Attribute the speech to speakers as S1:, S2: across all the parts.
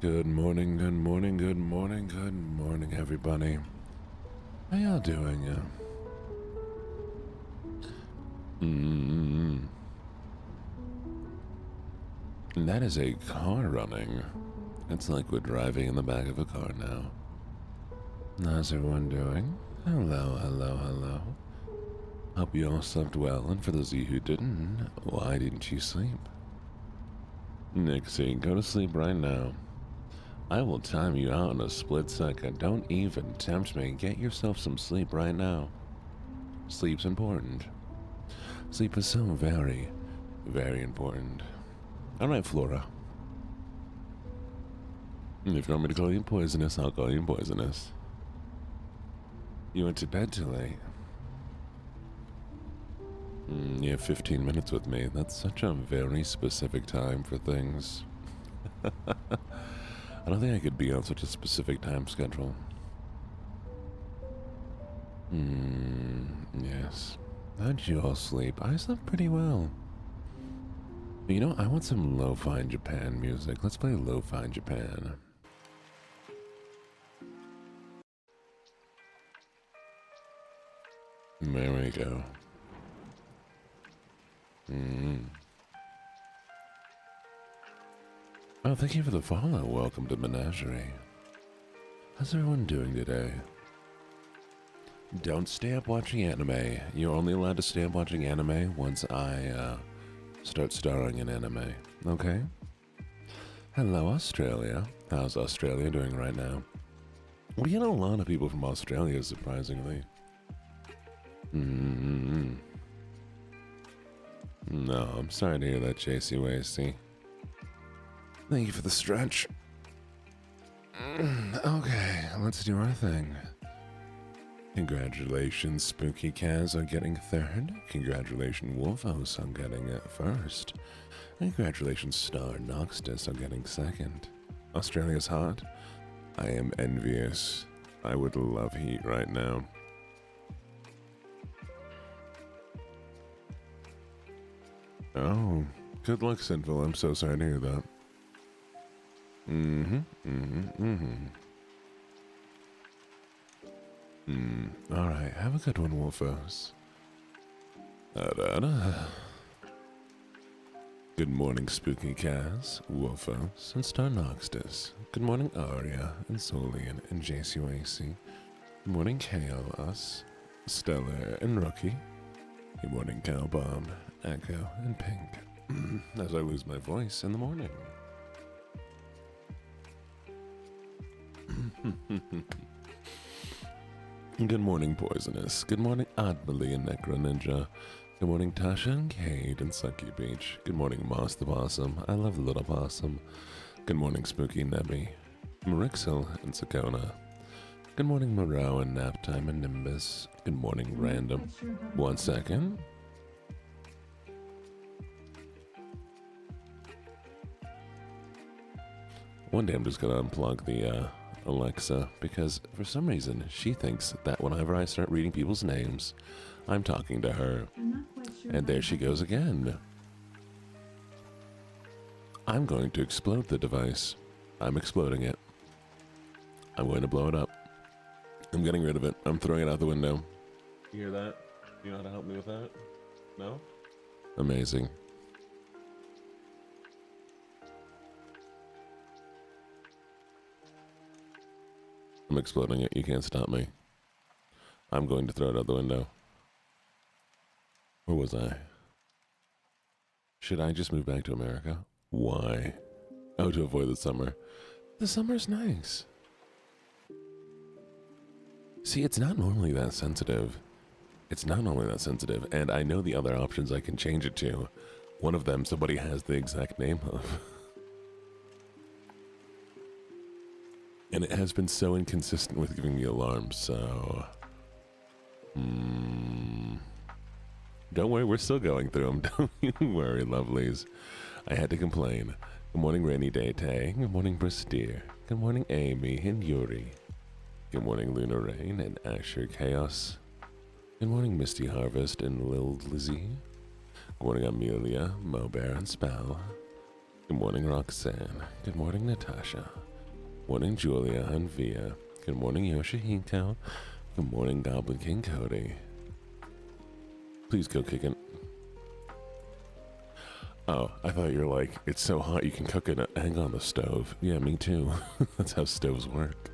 S1: Good morning, good morning, good morning, good morning, everybody. How y'all doing? That is a car running. It's like we're driving in the back of a car now. How's everyone doing? Hello, hello, hello. Hope you all slept well, and for those of you who didn't, why didn't you sleep? Nixie, go to sleep right now. I will time you out in a split second. Don't even tempt me. Get yourself some sleep right now. Sleep's important. Sleep is so very, very important. Alright, Flora. If you want me to call you poisonous, I'll call you poisonous. You went to bed too late. You have 15 minutes with me. That's such a very specific time for things. I don't think I could be on such a specific time schedule. Yes. How'd you all sleep? I slept pretty well. You know, I want some lo-fi in Japan music. Let's play lo-fi in Japan. There we go. Oh, thank you for the follow. Welcome to Menagerie. How's everyone doing today? Don't stay up watching anime. You're only allowed to stay up watching anime once I start starring in anime. Okay? Hello, Australia. How's Australia doing right now? We get a lot of people from Australia, surprisingly. No, I'm sorry to hear that, JC Wasty. Thank you for the stretch. Okay, let's do our thing. Congratulations, Spooky Kaz, on getting third. Congratulations, Wolfos, on getting it first. Congratulations, Star Noxtus, on getting second. Australia's hot. I am envious. I would love heat right now. Oh, good luck, Sinful. I'm so sorry to hear that. Alright, have a good one, Wolfos. Good morning, Spooky Kaz, Wolfos, and Star Noxtus. Good morning, Arya, and Solian, and JCUAC. Good morning, Chaos, Stellar, and Rookie. Good morning, Cowbomb, Echo, and Pink. As I lose my voice in the morning. Good morning, Poisonous. Good morning, Oddbelly and Necro Ninja. Good morning, Tasha and Cade and Sucky Beach. Good morning, Moss the Possum. I love the little possum. Good morning, Spooky Nebby. Marixel and Sakona. Good morning, Morrow and Naptime and Nimbus. Good morning, Random. 1 second. One day I'm just gonna unplug the Alexa, because for some reason she thinks that whenever I start reading people's names, I'm talking to her. And there she goes again. I'm going to explode the device. I'm exploding it. I'm going to blow it up. I'm getting rid of it. I'm throwing it out the window. You hear that? You know how to help me with that? No? Amazing. I'm exploding it. You can't stop me. I'm going to throw it out the window. Where was I? Should I just move back to America? Why? Oh, to avoid the summer. The summer's nice. See, it's not normally that sensitive. It's not normally that sensitive, and I know the other options I can change it to. One of them somebody has the exact name of. And it has been so inconsistent with giving me alarms, so... Don't worry, we're still going through them. Don't you worry, lovelies. I had to complain. Good morning, Rainy Day Tay. Good morning, Bristeer. Good morning, Amy and Yuri. Good morning, Lunar Rain and Asher Chaos. Good morning, Misty Harvest and Lil Lizzie. Good morning, Amelia, Mo Bear, and Spell. Good morning, Roxanne. Good morning, Natasha. Morning, Julia and Via. Good morning, Yoshihiko. Good morning, Goblin King Cody. Please go kick it. Oh, I thought you were like, it's so hot you can cook an egg on the stove. Yeah, me too. That's how stoves work.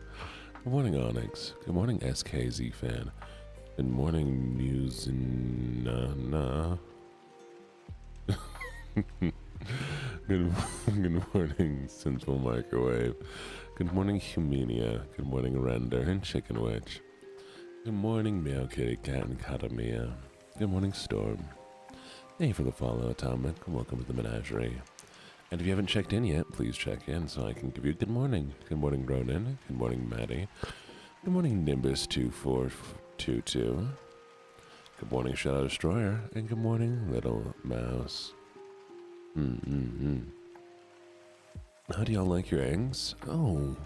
S1: Good morning, Onyx. Good morning, SKZ fan. Good morning, Musinana. Good morning, Sinful Microwave. Good morning, Humania. Good morning, Render and Chicken Witch. Good morning, Meow Kitty Cat and Katamia. Good morning, Storm. Thank you for the follow, Atomic. Welcome to the menagerie. And if you haven't checked in yet, please check in so I can give you a good morning. Good morning, Ronan. Good morning, Maddie. Good morning, Nimbus2422. Good morning, Shadow Destroyer. And good morning, Little Mouse. How do y'all like your eggs? Oh.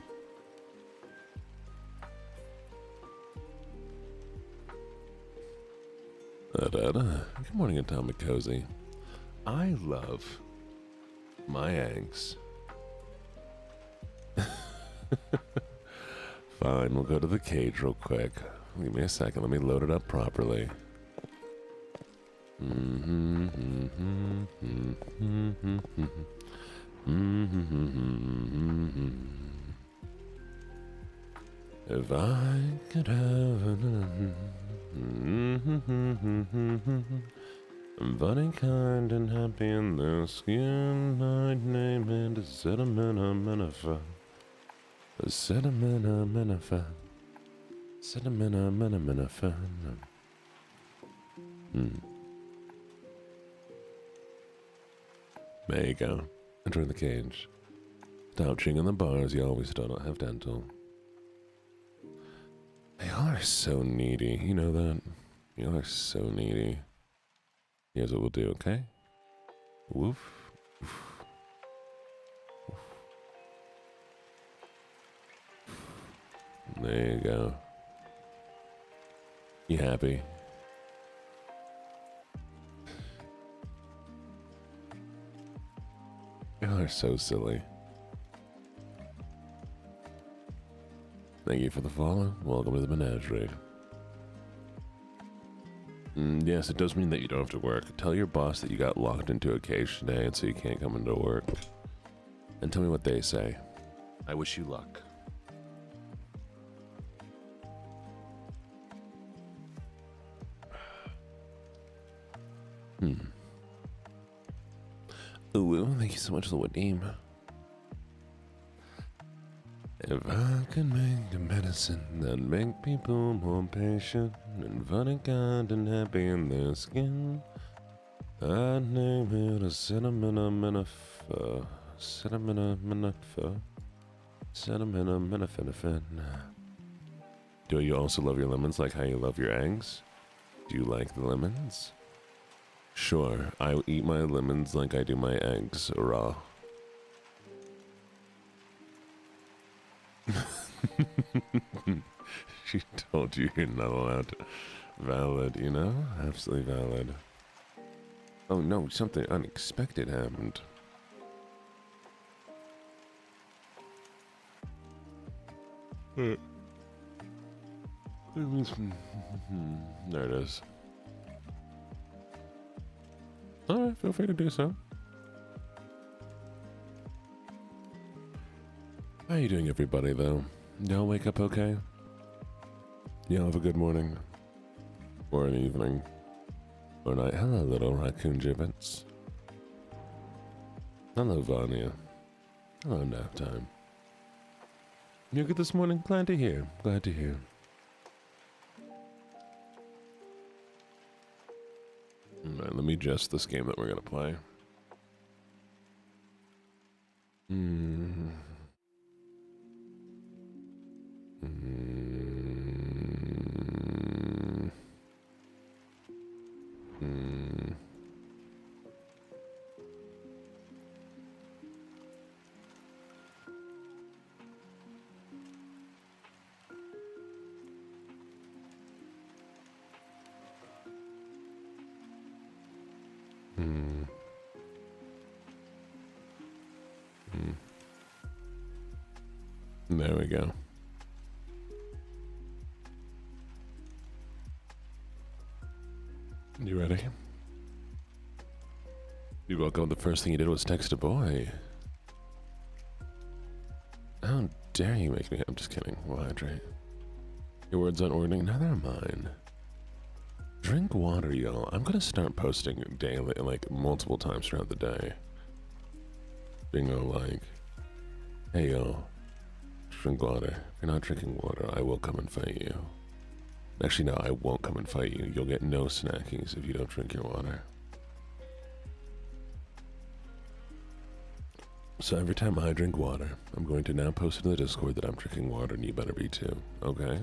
S1: Good morning, Atomic Cozy. I love my eggs. Fine, we'll go to the cage real quick. Give me a second, let me load it up properly. If I could have funny, kind, and happy in their skin, I'd name it Acetaminophen. Acetaminophen. Acetaminophen. There you go. Enter the cage. Stop chewing on the bars, you always do not have dental. Y'all are so needy, you know that? Y'all are so needy. Here's what we'll do, okay? Woof. Woof. Woof. There you go. You happy? Y'all are so silly. Thank you for the follow. Welcome to the menagerie. Yes, it does mean that you don't have to work. Tell your boss that you got locked into a cage today and so you can't come into work. And tell me what they say. I wish you luck. Ooh, thank you so much for the Wadim. If I could make the medicine that make people more patient and funny, kind, and happy in their skin, I'd name it Acetaminophen. Acetaminophen. Do you also love your lemons like how you love your eggs? Do you like the lemons? Sure, I eat my lemons like I do my eggs, raw. She told you you're not allowed to. Valid, you know? Absolutely valid. Oh no, something unexpected happened. There it is. Alright, feel free to do so. How are you doing, everybody, though? Y'all wake up okay? Y'all have a good morning. Or an evening. Or night. Hello, little raccoon gibbets. Hello, Vanya. Hello, nap time. You good this morning? Glad to hear. Glad to hear. Alright, let me adjust this game that we're gonna play. There we go. You ready? You woke up, the first thing you did was text a boy. How dare you make me? I'm just kidding. We'll hydrate. Your words aren't ordering, neither are mine. Drink water, y'all. I'm gonna start posting daily, like multiple times throughout the day. Being all like, hey y'all, drink water. If you're not drinking water, I will come and fight you. Actually, no, I won't come and fight you. You'll get no snackies if you don't drink your water. So every time I drink water, I'm going to now post in the Discord that I'm drinking water, and you better be too, okay?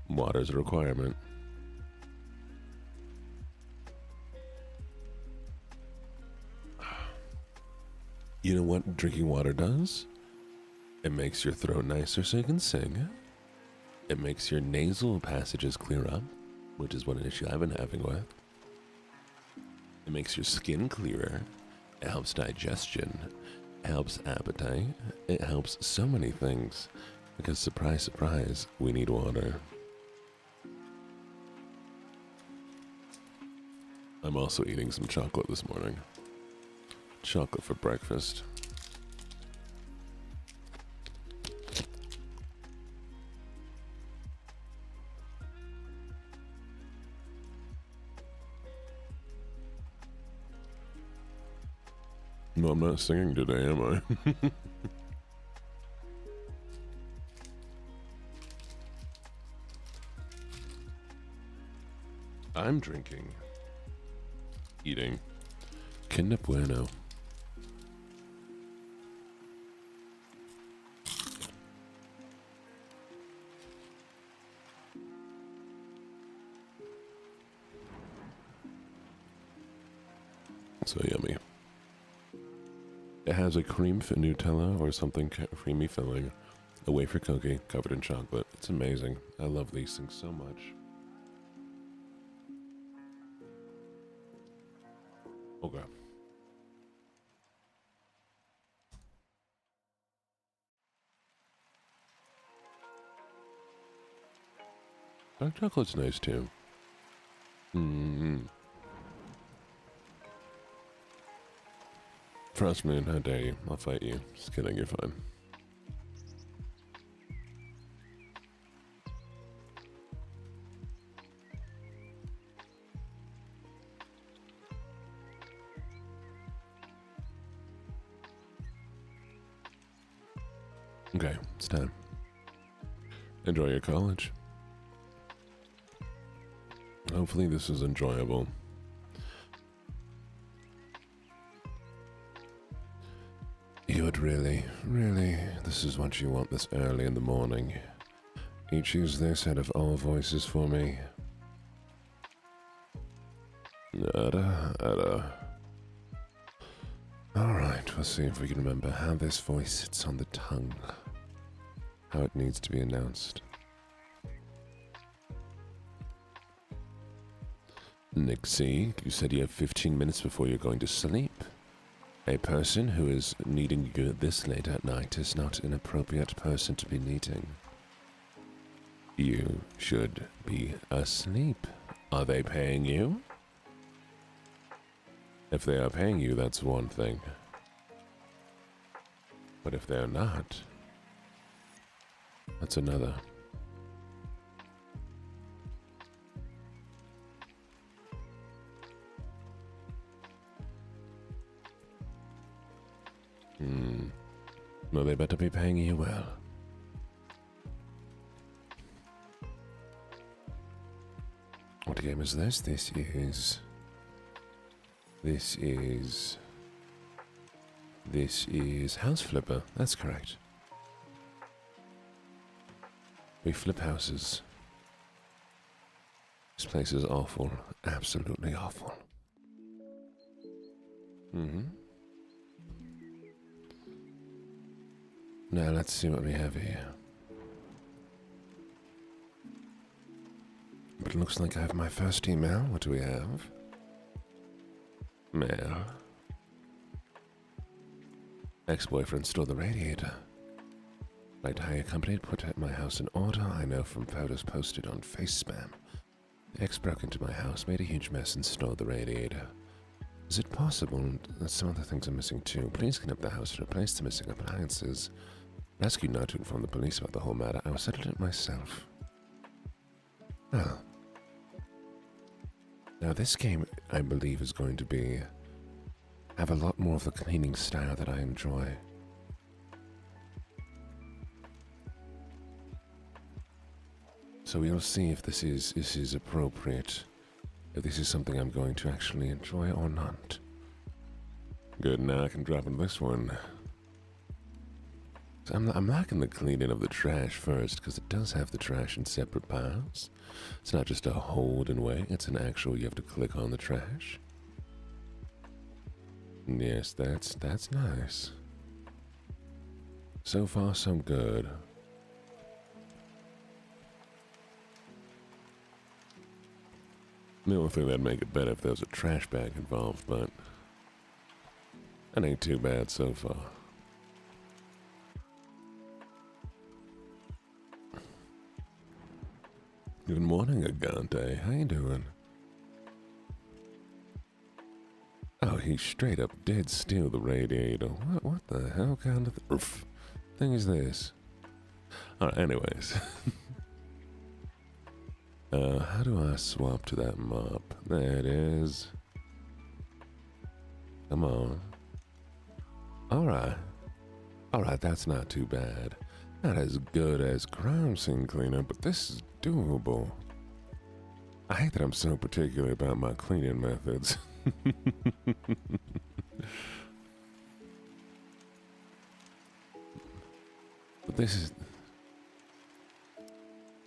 S1: Water's a requirement. You know what drinking water does? It makes your throat nicer so you can sing. It makes your nasal passages clear up, which is an issue I've been having with. It makes your skin clearer. It helps digestion. It helps appetite. It helps so many things. Because surprise, surprise, we need water. I'm also eating some chocolate this morning. Chocolate for breakfast. No, I'm not singing today, am I? I'm drinking, eating Kinder Bueno. So yummy. It has a cream Nutella or something creamy filling, a wafer cookie covered in chocolate. It's amazing. I love these things so much. Okay. Dark chocolate's nice too. Trust me, how dare you? I'll fight you. Just kidding, you're fine. Okay, it's time. Enjoy your college. Hopefully this is enjoyable. You would really, this is what you want this early in the morning. You choose this out of all voices for me. Alright, we'll see if we can remember how this voice sits on the tongue. How it needs to be announced. Nixie, you said you have 15 minutes before you're going to sleep. A person who is needing you this late at night is not an appropriate person to be needing. You should be asleep. Are they paying you? If they are paying you, that's one thing. But if they're not, that's another. No, they better be paying you well. What game is this? This is House Flipper. That's correct. We flip houses. This place is awful. Absolutely awful. Now let's see what we have here. But it looks like I have my first email. What do we have? Mail. Ex-boyfriend stole the radiator. My entire company put my house in order. I know from photos posted on Face Spam. The ex broke into my house, made a huge mess, and stole the radiator. Is it possible that some other things are missing too? Please clean up the house and replace the missing appliances. I ask you not to inform the police about the whole matter. I will settle it myself. Oh. Now this game, I believe, is going to have a lot more of the cleaning style that I enjoy. So we'll see if this is appropriate, if this is something I'm going to actually enjoy or not. Good, now I can drop in this one. So I'm liking the cleaning of the trash first, because it does have the trash in separate piles. It's not just a hold and wait, it's an actual, you have to click on the trash. And yes, that's nice. So far, so good. The only thing that'd make it better if there was a trash bag involved, but that ain't too bad so far. Good morning, Agante. How you doing? Oh, he straight up did steal the radiator. What the hell kind of thing is this? Alright, anyways. How do I swap to that mop? There it is. Come on. Alright. Alright, that's not too bad. Not as good as crime scene cleanup, but this is doable. I hate that I'm so particular about my cleaning methods. But this is...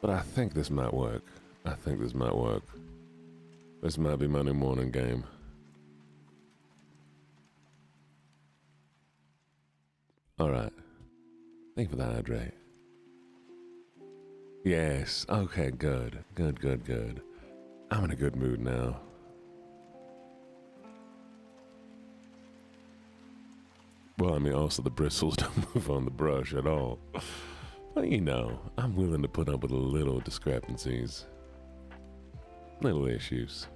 S1: But I think this might work. I think this might work. This might be my new morning game. Alright. Thank you for the hydrate. Yes. Okay, good. Good. I'm in a good mood now. Well, I mean, also the bristles don't move on the brush at all. But you know, I'm willing to put up with a little discrepancies. Little issues.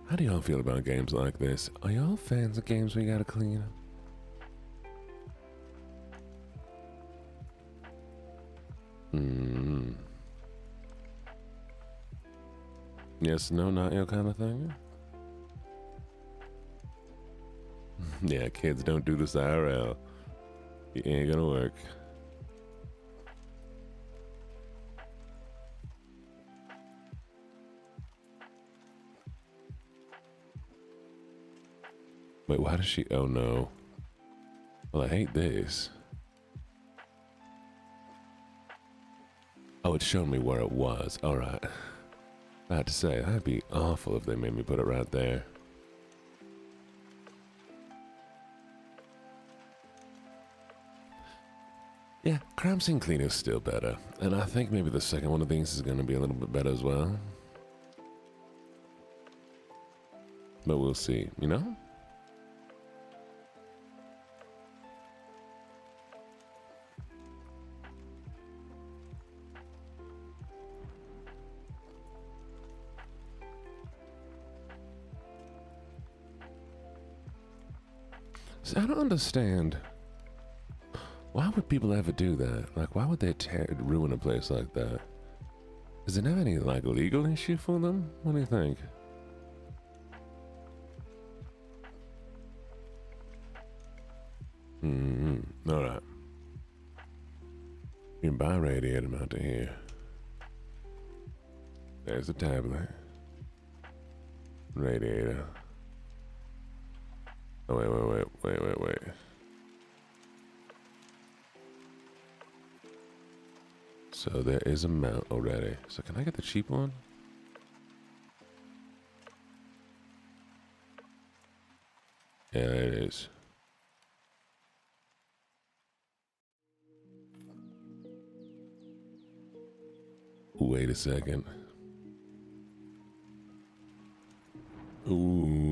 S1: How do y'all feel about games like this? Are y'all fans of games we gotta clean? Yes, no, not your kind of thing? Yeah, kids, don't do this IRL. It ain't gonna work. Wait, why does she... Oh, no. Well, I hate this. Oh, it's showing me where it was. Alright. I had to say, that'd be awful if they made me put it right there. Yeah, crime scene cleaner is still better. And I think maybe the second one of these is going to be a little bit better as well. But we'll see, you know? See, I don't understand. Why would people ever do that? Like, why would they ruin a place like that? Does it have any, like, legal issue for them? What do you think? Alright. You can buy a radiator mounted here. There's the tablet. Radiator. Oh, wait. So there is a mount already. So can I get the cheap one? Yeah, there it is. Wait a second. Ooh.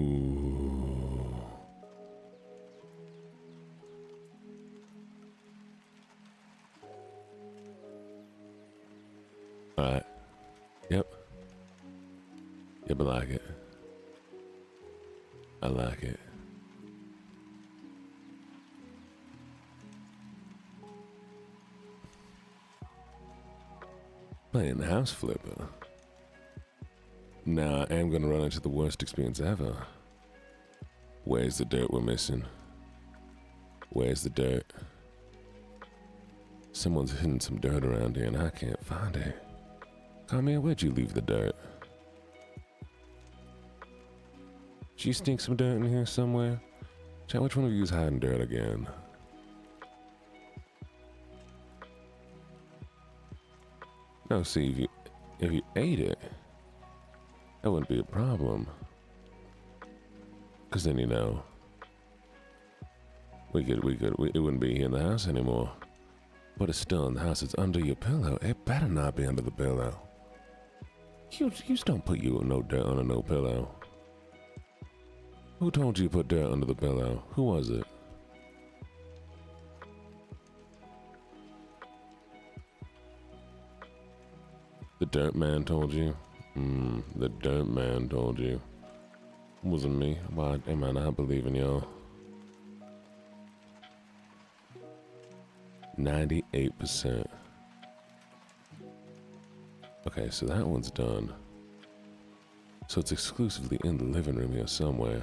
S1: Yeah, but I like it. I like it. Playing House Flipper. Now I am gonna run into the worst experience ever. Where's the dirt we're missing? Where's the dirt? Someone's hidden some dirt around here and I can't find it. Carmia, where'd you leave the dirt? Did you sneak some dirt in here somewhere? Chat, which one of you is hiding dirt again? No, see, if you ate it, that wouldn't be a problem. Cause then, you know, it wouldn't be here in the house anymore. But it's still in the house. It's under your pillow. It better not be under the pillow. You just don't put no dirt under no pillow. Who told you to put dirt under the pillow? Who was it? The dirt man told you? The dirt man told you. It wasn't me. Why am I not believing y'all? 98%. Okay, so that one's done. So it's exclusively in the living room here somewhere.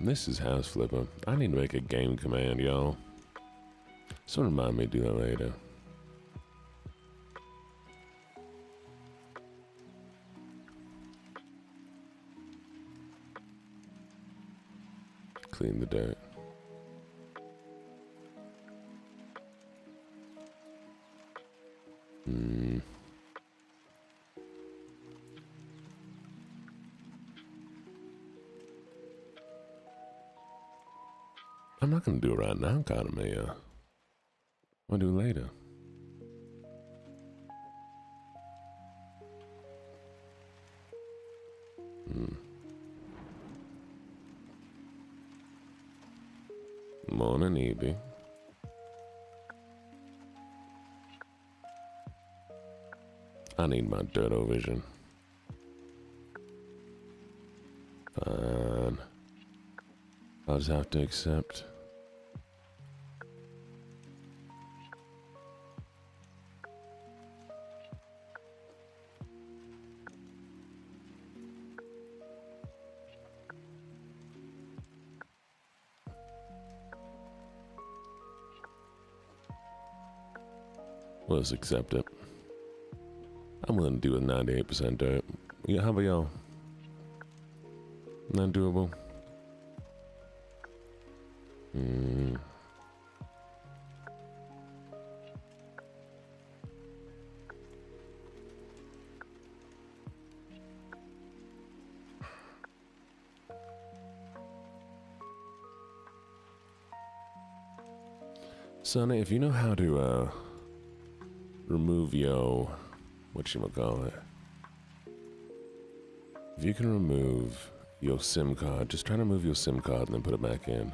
S1: This is House Flipper. I need to make a game command, y'all. So remind me to do that later. Clean the dirt. I'm not gonna do it right now, Katamea. I'll do it later. Morning, Evie. I need my dirto vision. Fine. I'll just have to accept. Let's accept it. I'm willing to do with 98% dirt. Yeah, how about y'all? Not doable. Sonny, if you know how to remove your whatchamacallit, if you can remove your SIM card, just try to move your SIM card and then put it back in.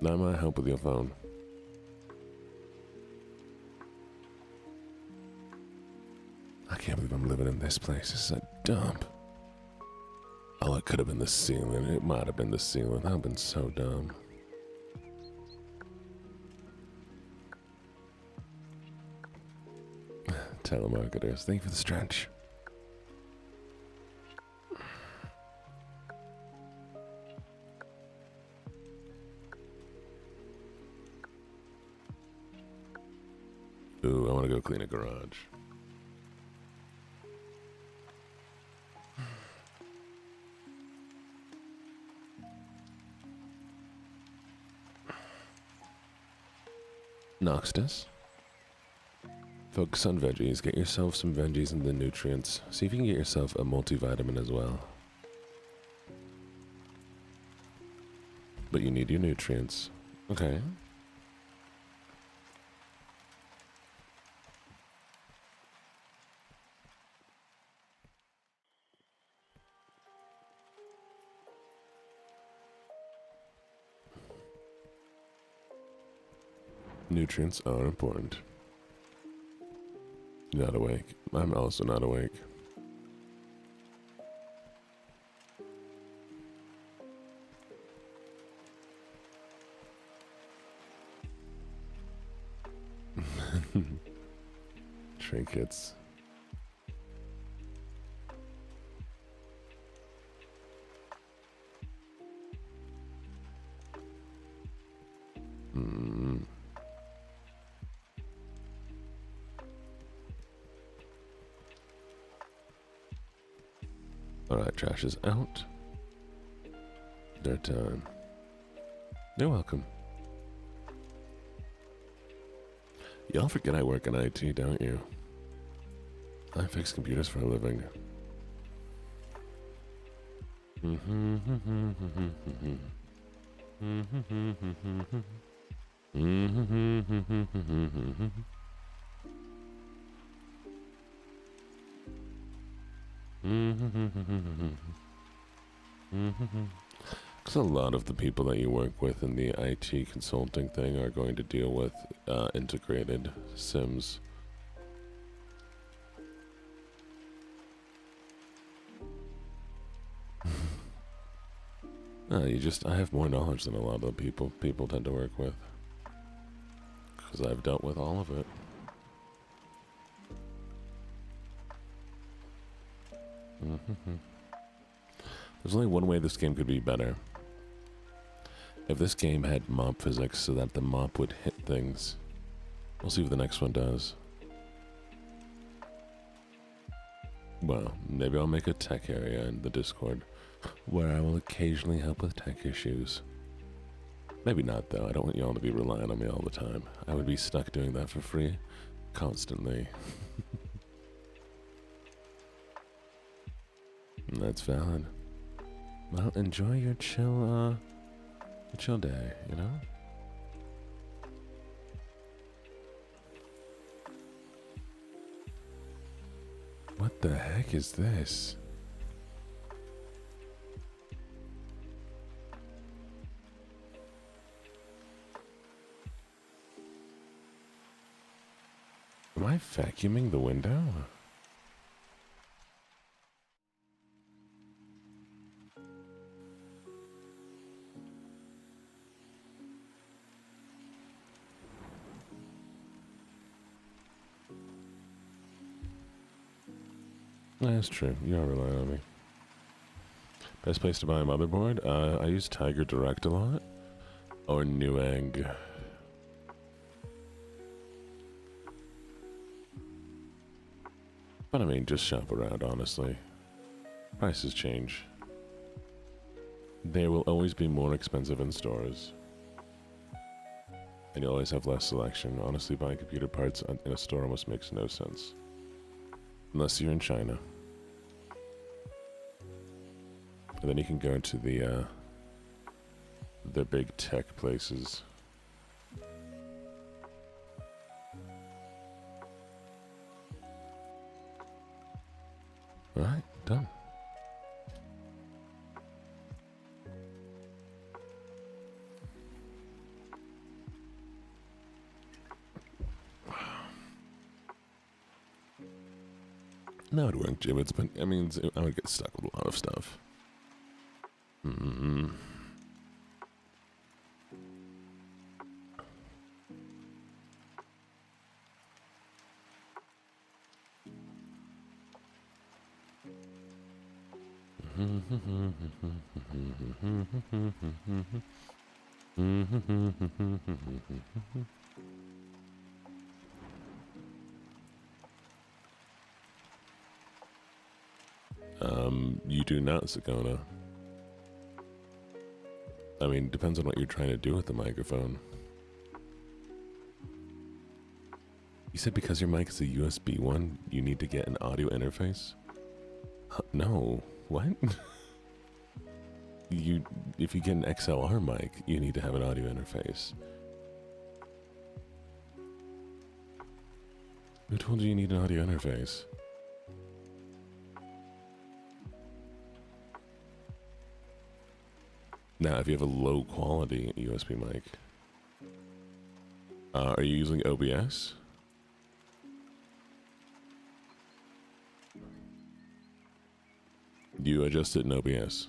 S1: That might help with your phone. I can't believe I'm living in this place. This is a dump. Oh, it could have been the ceiling. It might have been the ceiling. That would have been so dumb. Telemarketers, thank you for the stretch. Ooh, I want to go clean a garage. Noxtus. Focus on veggies. Get yourself some veggies and the nutrients. See if you can get yourself a multivitamin as well. But you need your nutrients. Okay. Nutrients are important. Not awake. I'm also not awake. Trinkets. Alright, trash is out. Their time. You're welcome. Y'all forget I work in IT, don't you? I fix computers for a living. Because a lot of the people that you work with in the IT consulting thing are going to deal with integrated Sims. I have more knowledge than a lot of the people tend to work with. Because I've dealt with all of it. There's only one way this game could be better. If this game had mob physics so that the mop would hit things. We'll see what the next one does. Well, maybe I'll make a tech area in the Discord where I will occasionally help with tech issues. Maybe not, though. I don't want y'all to be relying on me all the time. I would be stuck doing that for free constantly. That's valid. Well, enjoy your chill day, you know? What the heck is this? Am I vacuuming the window? That's true. You are relying on me. Best place to buy a motherboard? I use Tiger Direct a lot. Or Newegg. But I mean, just shop around, honestly. Prices change. They will always be more expensive in stores. And you always have less selection. Honestly, buying computer parts in a store almost makes no sense. Unless you're in China. And then you can go to the big tech places. Alright, done. That would work, Gibbets, but I mean, I would get stuck with a lot of stuff. You do not, Sakona. I mean, depends on what you're trying to do with the microphone. You said because your mic is a USB one, you need to get an audio interface? No. What? If you get an XLR mic, you need to have an audio interface. Who told you need an audio interface? Now, if you have a low quality USB mic, are you using OBS? You adjust it in OBS.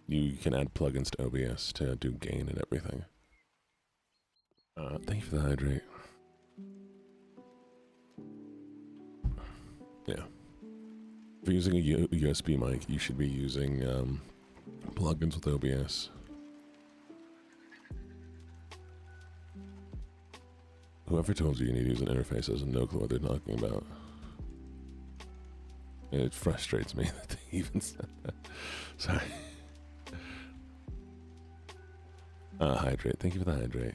S1: You can add plugins to OBS to do gain and everything. Thank you for the hydrate. Yeah. If you're using a USB mic, you should be using plugins with OBS. Whoever told you you need to use an interface has no clue what they're talking about. It frustrates me that they even said that. Sorry. Hydrate. Thank you for the hydrate.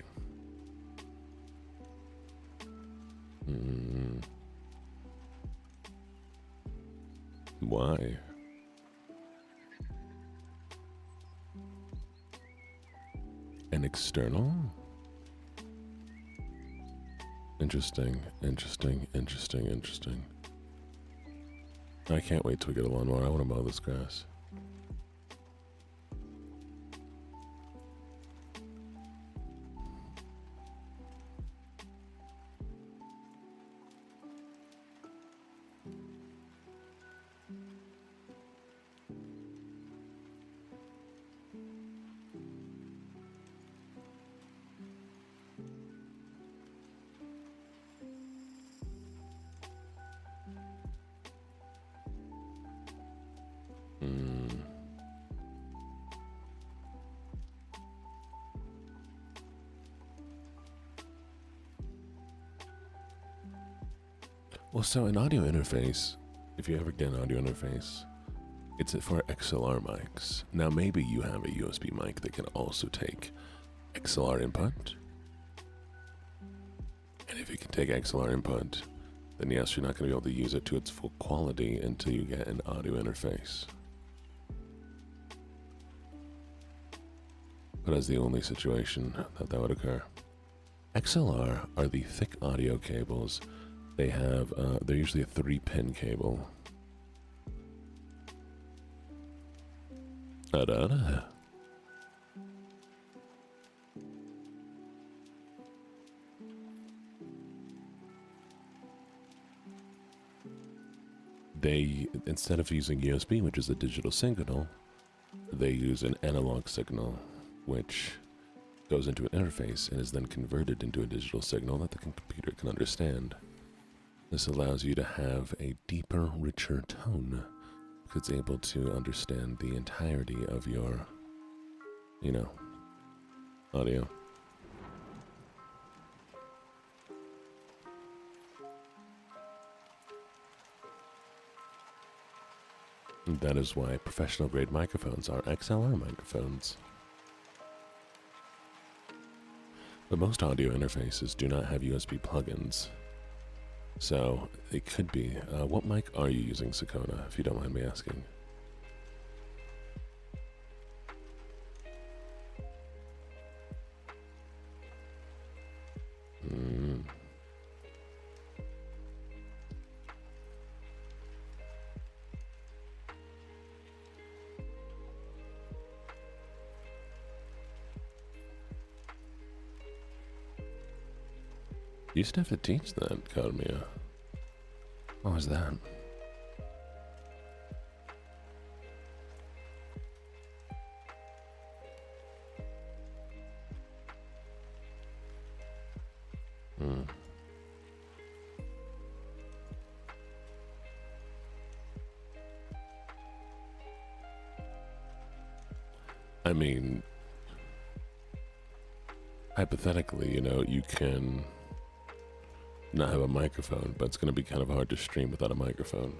S1: Why? An external? Interesting. I can't wait till we get a lawnmower. I want to mow this grass. Well, so an audio interface, if you ever get an audio interface, it's for XLR mics. Now, maybe you have a USB mic that can also take XLR input. And if you can take XLR input, then yes, you're not going to be able to use it to its full quality until you get an audio interface. But that's the only situation that would occur. XLR are the thick audio cables. They have, they're usually a 3-pin cable. They, instead of using USB, which is a digital signal, they use an analog signal, which goes into an interface and is then converted into a digital signal that the computer can understand. This allows you to have a deeper, richer tone, because it's able to understand the entirety of your, audio. And that is why professional grade microphones are XLR microphones. But most audio interfaces do not have USB plugins. So it could be. What mic are you using, Sakona, if you don't mind me asking? You used to have to teach that, Carmia. What was that? I mean, hypothetically, you can not have a microphone, but it's going to be kind of hard to stream without a microphone.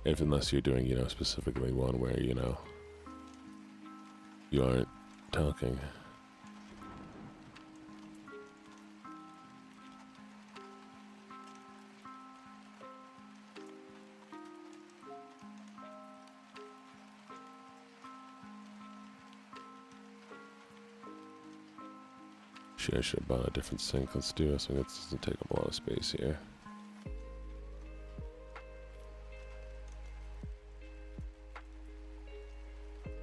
S1: Unless you're doing, specifically one where, you aren't talking. I should have bought a different sink. Let's do this. It doesn't take up a lot of space here.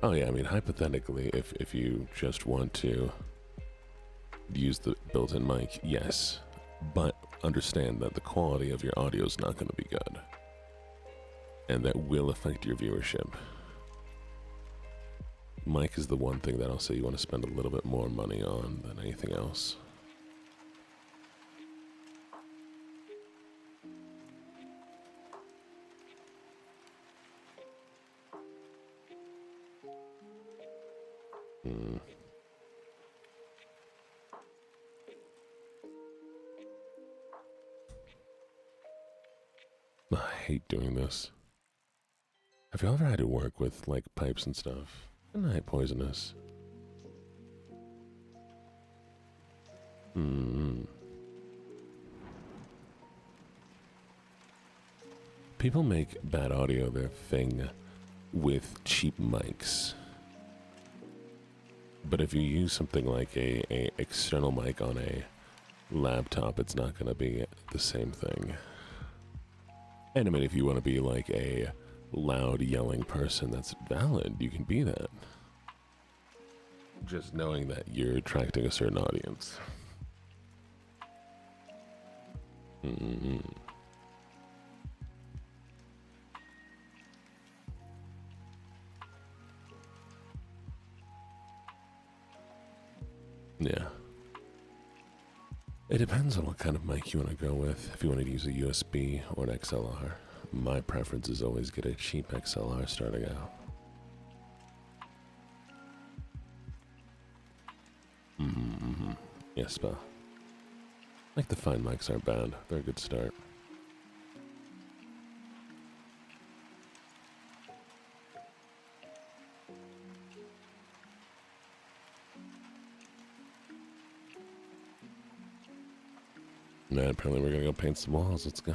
S1: Oh yeah, I mean, hypothetically, if you just want to use the built-in mic, yes, But understand that the quality of your audio is not going to be good. And that will affect your viewership. Mic is the one thing that I'll say you want to spend a little bit more money on than anything else. I hate doing this. Have you ever had to work with, like, pipes and stuff? Good night, Poisonous. People make bad audio their thing with cheap mics. But if you use something like a external mic on a laptop, it's not going to be the same thing. And I mean, if you want to be like a loud yelling person, that's valid. You can be that. Just knowing that you're attracting a certain audience. Yeah. It depends on what kind of mic you want to go with. If you want to use a USB or an XLR, my preference is always get a cheap XLR starting out. Yes, but like the fine mics aren't bad. They're a good start. Man, apparently we're gonna go paint some walls. Let's go.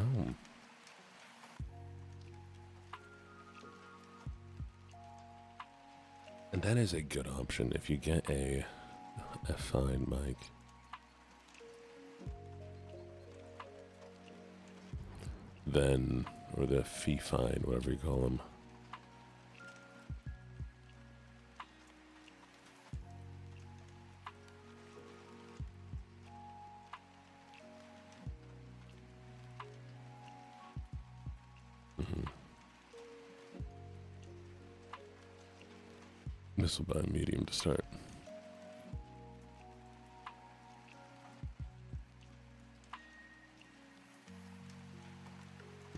S1: And that is a good option if you get a fine mic. Then, or the fee fine, whatever you call them. This will buy a medium to start.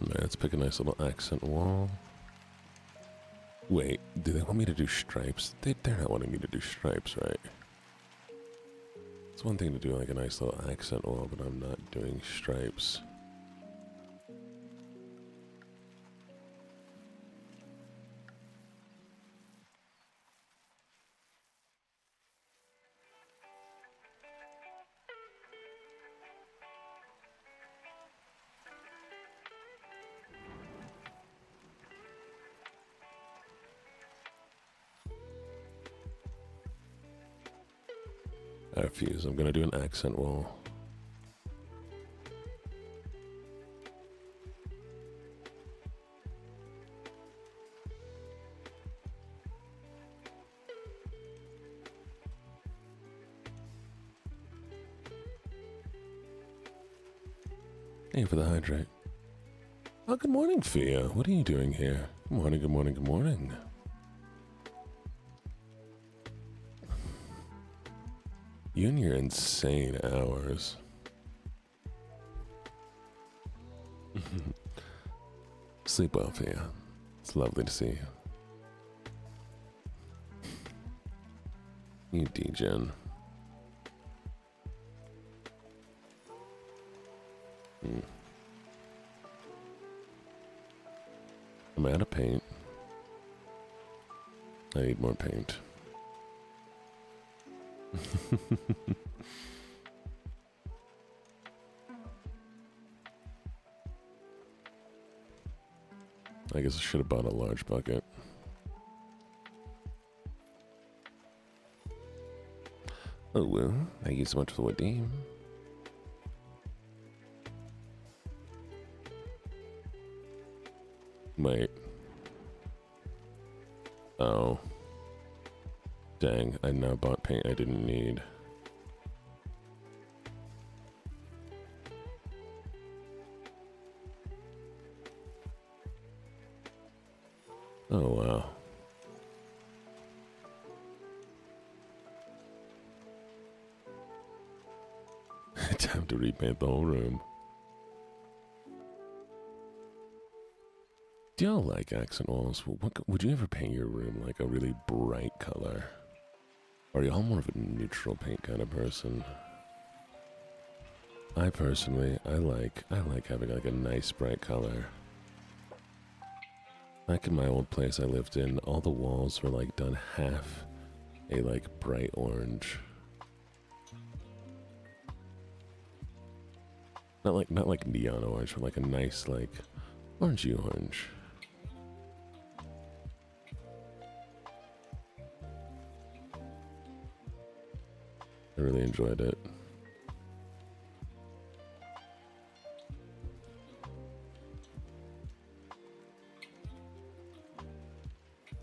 S1: Let's pick a nice little accent wall. Wait, do they want me to do stripes? They're not wanting me to do stripes, right? It's one thing to do like a nice little accent wall, but I'm not doing stripes. I refuse. I'm gonna do an accent wall. Thank you for the hydrate. Oh, good morning, Fia. What are you doing here? Good morning, good morning, good morning. You and your insane hours. Sleep well, Fia. It's lovely to see you. You degen. I'm out of paint. I need more paint. I guess I should have bought a large bucket. Oh, well, thank you so much for the redeem. Wait. Oh. Dang, I now bought paint I didn't need. Oh, wow. Time to repaint the whole room. Do y'all like accent walls? Would you ever paint your room like a really bright color? Or are y'all more of a neutral paint kind of person? I personally, I like having like a nice bright color. Back in my old place I lived in, all the walls were like done half a like bright orange. Not like neon orange, but like a nice like orangey orange. I really enjoyed it.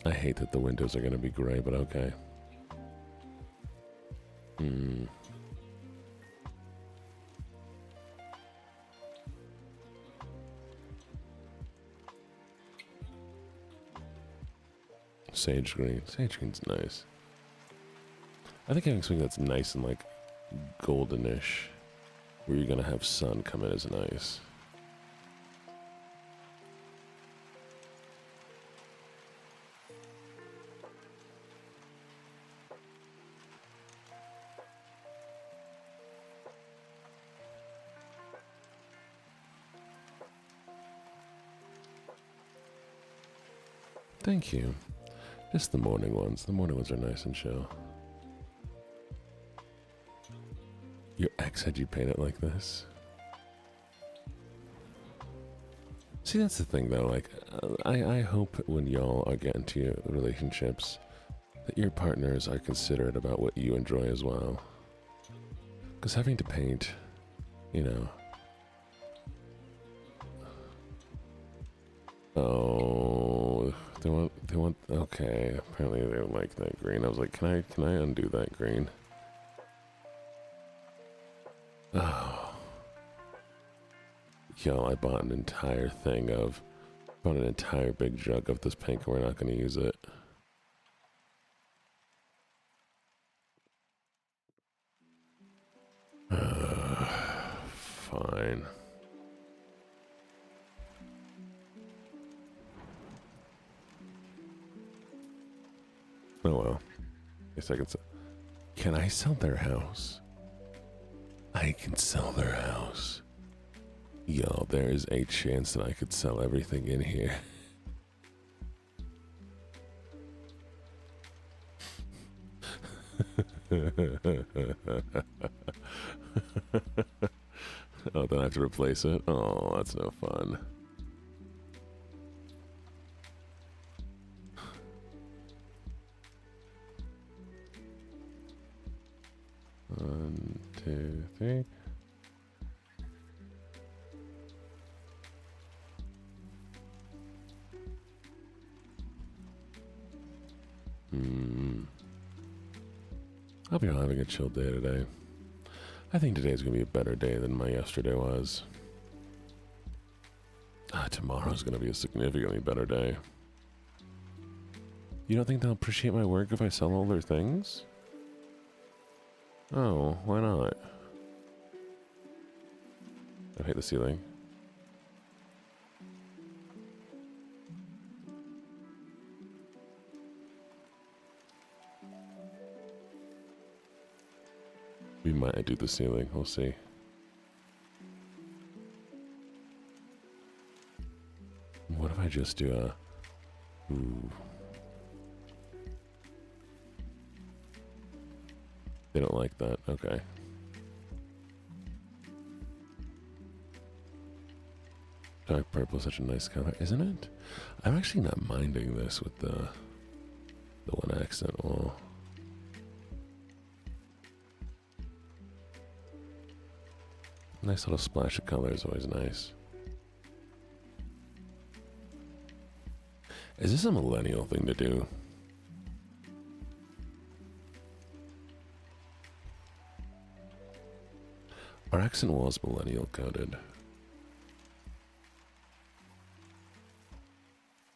S1: I hate that the windows are going to be gray, but okay. Sage green. Sage green's nice. I think having something that's nice and like goldenish, where you're going to have sun come in, is nice. Thank you. Just the morning ones. The morning ones are nice and chill. Your ex had you paint it like this? See, that's the thing though, like, I hope when y'all are getting to your relationships that your partners are considerate about what you enjoy as well. Because having to paint, you know... Oh, they want, okay, apparently they don't like that green. I was like, can I undo that green? Oh. Yo, I bought an entire big jug of this pink and we're not going to use it. Fine. Oh well. Can I sell their house? I can sell their house. Yo, there is a chance that I could sell everything in here. Oh, then I have to replace it? Oh, that's no fun. One, two, three. Hope you're having a chill day today. I think today's gonna be a better day than my yesterday was. Tomorrow's gonna be a significantly better day. You don't think they'll appreciate my work if I sell all their things? Oh, why not? I hate the ceiling. We might do the ceiling, we'll see. What if I just do a... Ooh. They don't like that, okay. Dark purple is such a nice color, isn't it? I'm actually not minding this with the one accent wall. Nice little splash of color is always nice. Is this a millennial thing to do? Our accent wall is millennial coded.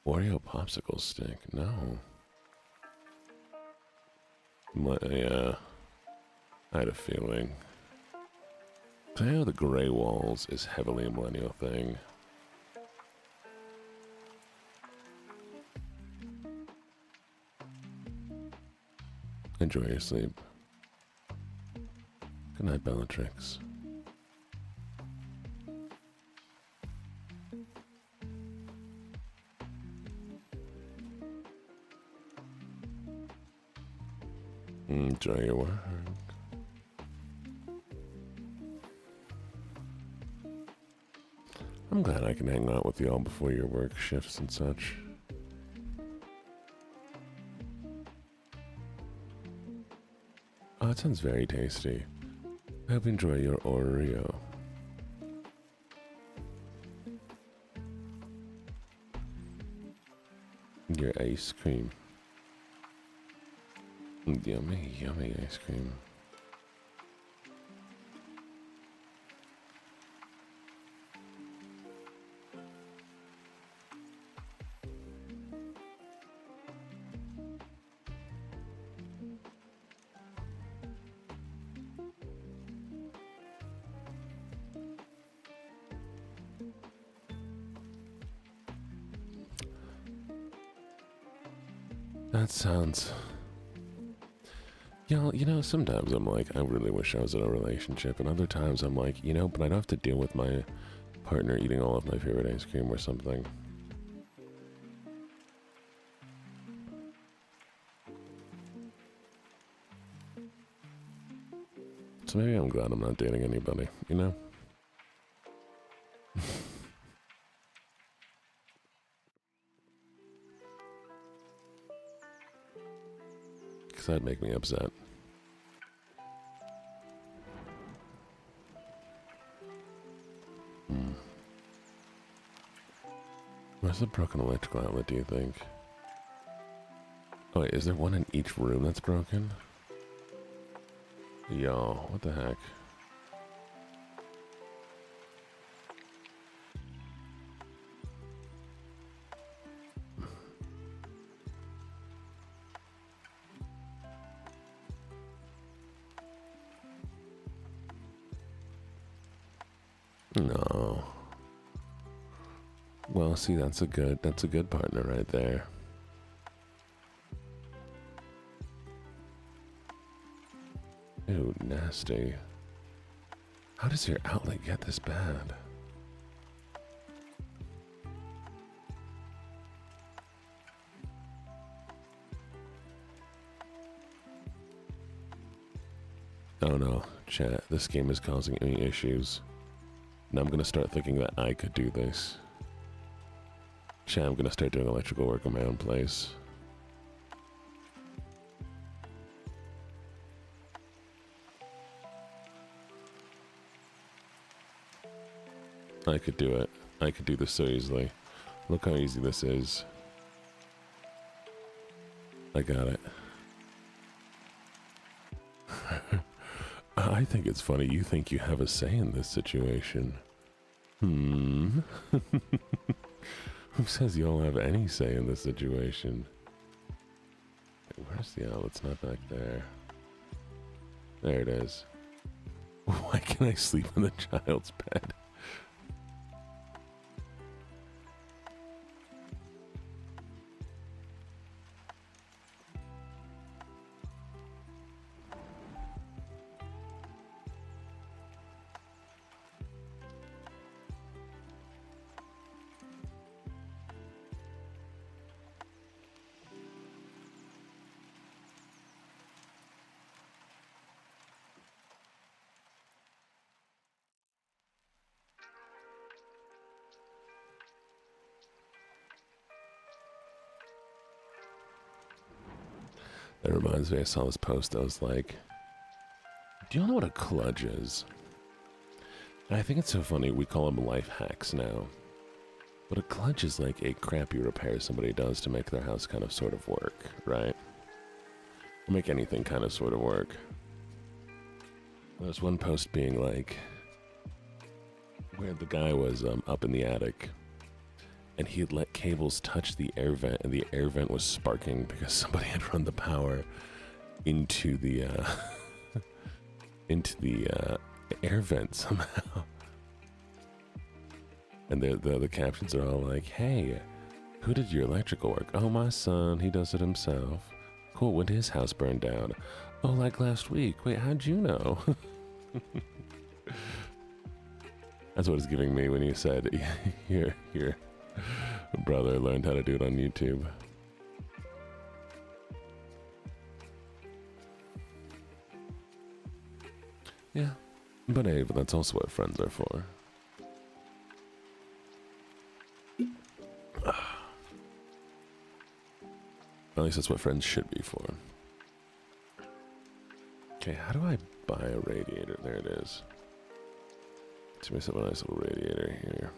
S1: Oreo popsicle stick? No. Yeah. I had a feeling. I know the gray walls is heavily a millennial thing. Enjoy your sleep. Good night, Bellatrix. Enjoy your work. I'm glad I can hang out with y'all before your work shifts and such. Oh, it sounds very tasty. I hope you enjoy your Oreo. Your ice cream. Yummy, yummy ice cream. That sounds... You know, sometimes I'm like, I really wish I was in a relationship, and other times I'm like, but I don't have to deal with my partner eating all of my favorite ice cream or something. So maybe I'm glad I'm not dating anybody, you know? Because that'd make me upset. Where's the broken electrical outlet, do you think? Oh wait, is there one in each room that's broken? Yo, what the heck? No. Well, see, that's a good partner right there. Ew, nasty. How does your outlet get this bad? Oh no, chat, this game is causing me issues. Now I'm gonna start thinking that I could do this. Chat, I'm gonna start doing electrical work in my own place. I could do it. I could do this so easily. Look how easy this is. I got it. I think it's funny you think you have a say in this situation. Who says you all have any say in this situation? Wait, where's the owl? It's not back there. There it is. Why can't I sleep in the child's bed? That reminds me, I saw this post, I was like, do you know what a kludge is? And I think it's so funny, we call them life hacks now. But a kludge is like a crappy repair somebody does to make their house kind of sort of work, right? Or make anything kind of sort of work. There's one post being like, where the guy was up in the attic, and he had let cables touch the air vent, and the air vent was sparking because somebody had run the power into the air vent somehow. And the captions are all like, "Hey, who did your electrical work? Oh, my son, he does it himself. Cool, when his house burned down. Oh, like last week. Wait, how'd you know?" That's what it's giving me when you said, your brother learned how to do it on YouTube. Yeah, but hey, but that's also what friends are for. At least that's what friends should be for. Okay, how do I buy a radiator? There it is. Let's make myself a nice little radiator here.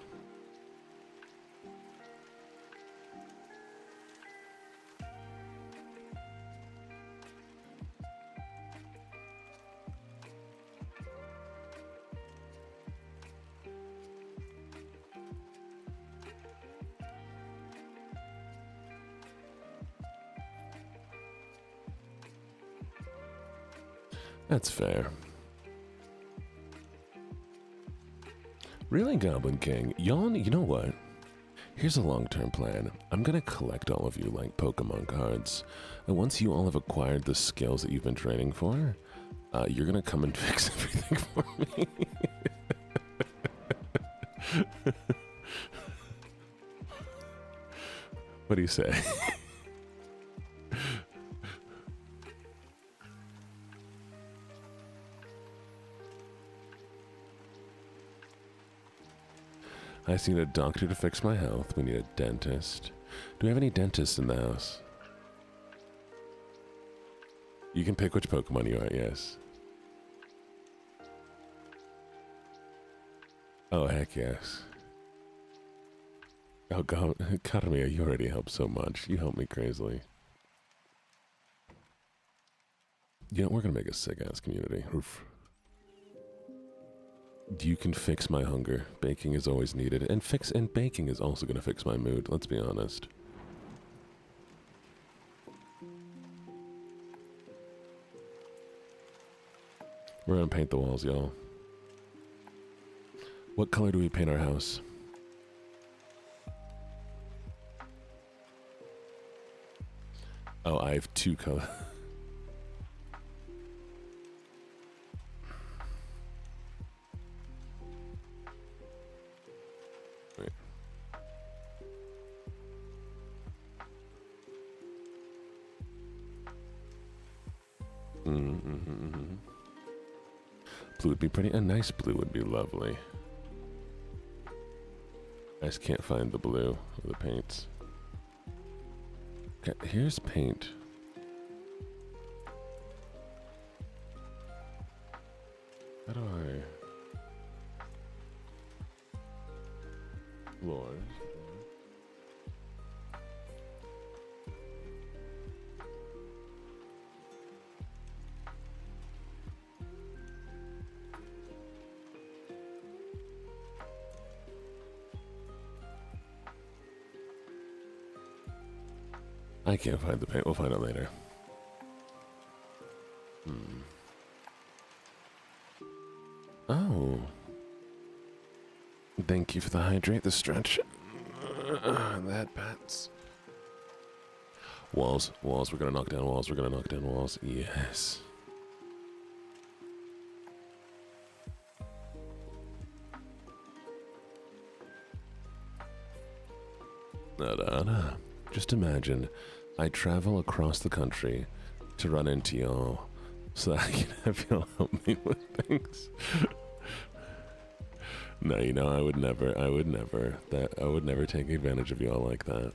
S1: That's fair. Really, Goblin King? Y'all, you know what? Here's a long-term plan. I'm gonna collect all of you like Pokemon cards, and once you all have acquired the skills that you've been training for, you're gonna come and fix everything for me. What do you say? I just need a doctor to fix my health. We need a dentist. Do we have any dentists in the house? You can pick which Pokemon you are, yes. Oh, heck yes. Oh, God, Katamia, you already helped so much. You helped me crazily. You know, we're gonna make a sick-ass community. Oof. You can fix my hunger. Baking is always needed. And baking is also gonna fix my mood, let's be honest. We're gonna paint the walls, y'all. What color do we paint our house? Oh, I have 2 colors. Wait. Blue would be pretty. A nice blue would be lovely. I just can't find the blue of the paints. Okay, here's paint. How do I... Lord. I can't find the paint. We'll find it later. Oh. Thank you for the hydrate, the stretch. That bats. Walls, walls. We're gonna knock down walls. We're gonna knock down walls. Yes. Da-da-da. Just imagine, I travel across the country to run into y'all so that I can have y'all help me with things. No, you know, I would never take advantage of y'all like that.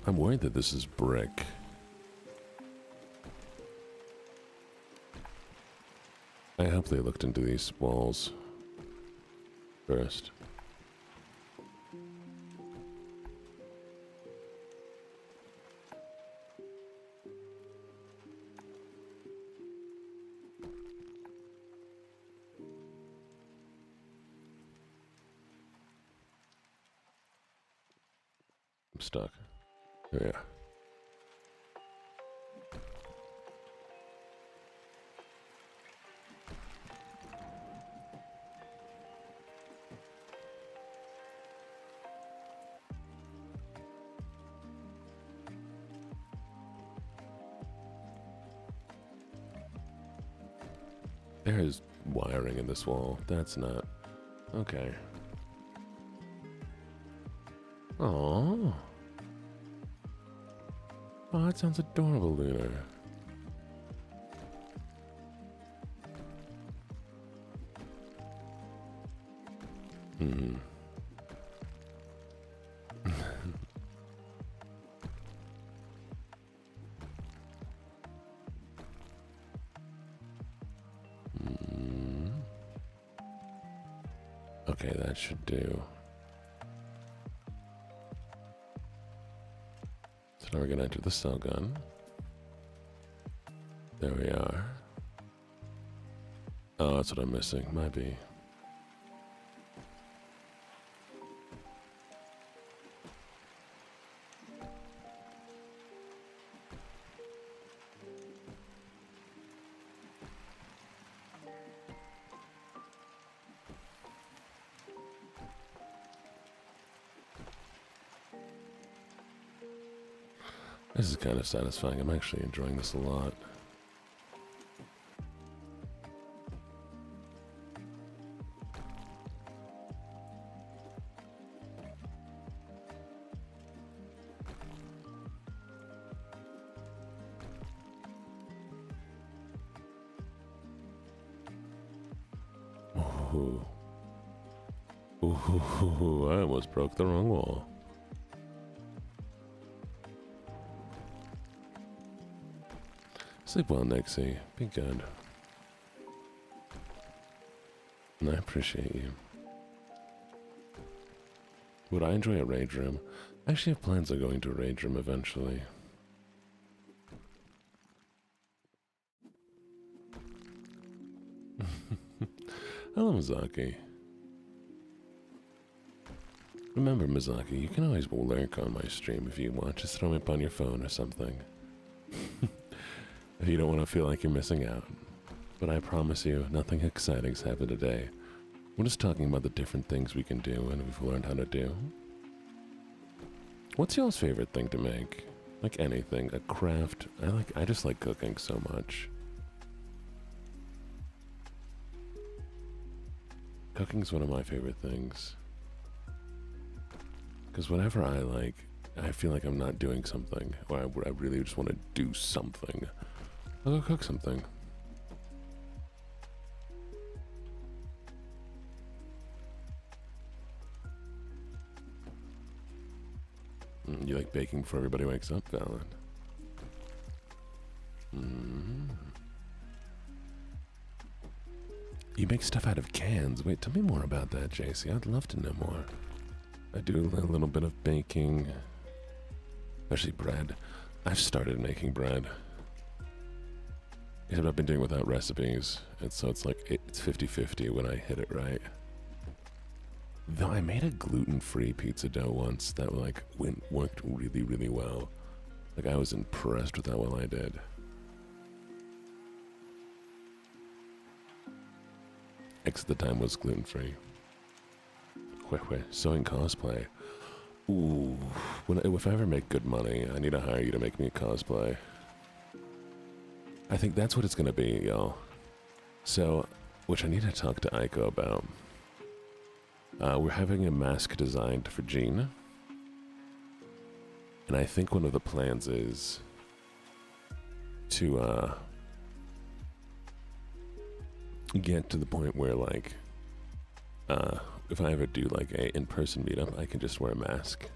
S1: I'm worried that this is brick. I hope they looked into these walls. first. I'm stuck. There we are. There is wiring in this wall. That's not... Okay. Aww. Oh, that sounds adorable, Lunar. Hmm. Okay, that should do. So now we're gonna enter the cell gun. There we are. Oh, that's what I'm missing. Might be. This is kind of satisfying. I'm actually enjoying this a lot. Ooh. Ooh, I almost broke the wrong wall. Sleep well, Nixie. Be good. And I appreciate you. Would I enjoy a raid room? I actually have plans on going to a raid room eventually. Hello, Mizaki. Remember, Mizaki, you can always lurk on my stream if you want. Just throw me up on your phone or something. If you don't want to feel like you're missing out. But I promise you, nothing exciting's happened today. We're just talking about the different things we can do and we've learned how to do. What's y'all's favorite thing to make? Like anything, a craft. I just like cooking so much. Cooking's one of my favorite things. Because whenever I feel like I'm not doing something, or I really just want to do something, I'll go cook something. You like baking before everybody wakes up, Valen? You make stuff out of cans. Wait, tell me more about that, JC. I'd love to know more. I do a little bit of baking, especially bread. I've started making bread. Except I've been doing without recipes, and so it's like it's 50-50 when I hit it right. Though I made a gluten-free pizza dough once that worked really, really well. Like I was impressed with how well I did. X at the time was gluten-free. Sewing cosplay. Ooh, if I ever make good money, I need to hire you to make me a cosplay. I think that's what it's gonna be, y'all. So, which I need to talk to Aiko about. We're having a mask designed for Jean. And I think one of the plans is to get to the point where if I ever do like a in-person meetup, I can just wear a mask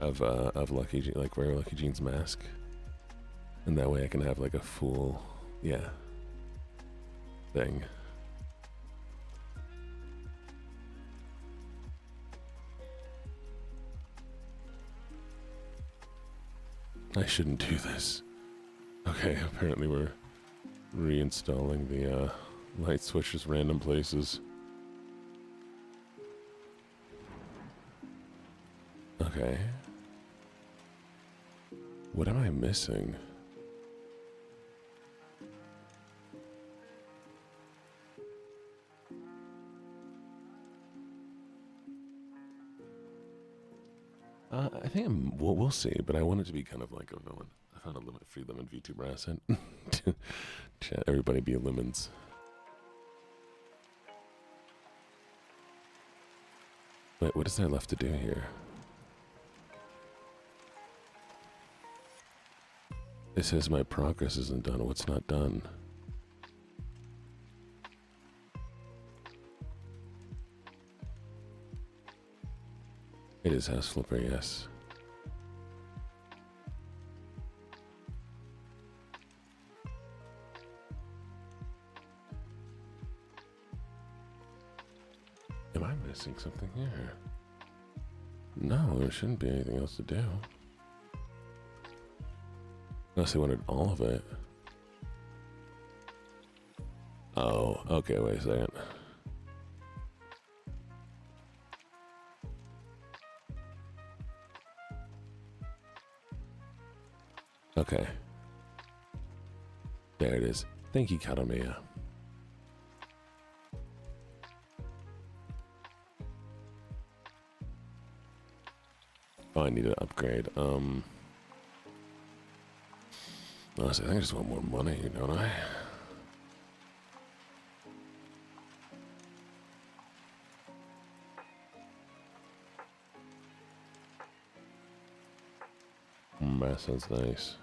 S1: of LuckyJene, like wear LuckyJene's mask, and that way I can have like a full thing. I shouldn't do this. Okay, apparently we're reinstalling the light switches random places. Okay. What am I missing? I think we'll see, but I want it to be kind of like a villain. I found a free lemon VTuber asset. Chat, everybody be lemons. Wait, what is there left to do here? It says my progress isn't done. What's not done? It is House Flipper, yes. Am I missing something here? No, there shouldn't be anything else to do. Unless they wanted all of it. Oh, okay, wait a second. Okay. There it is. Thank you, Katamia. Oh, I need to upgrade. Honestly, I think I just want more money, don't I? That sounds nice.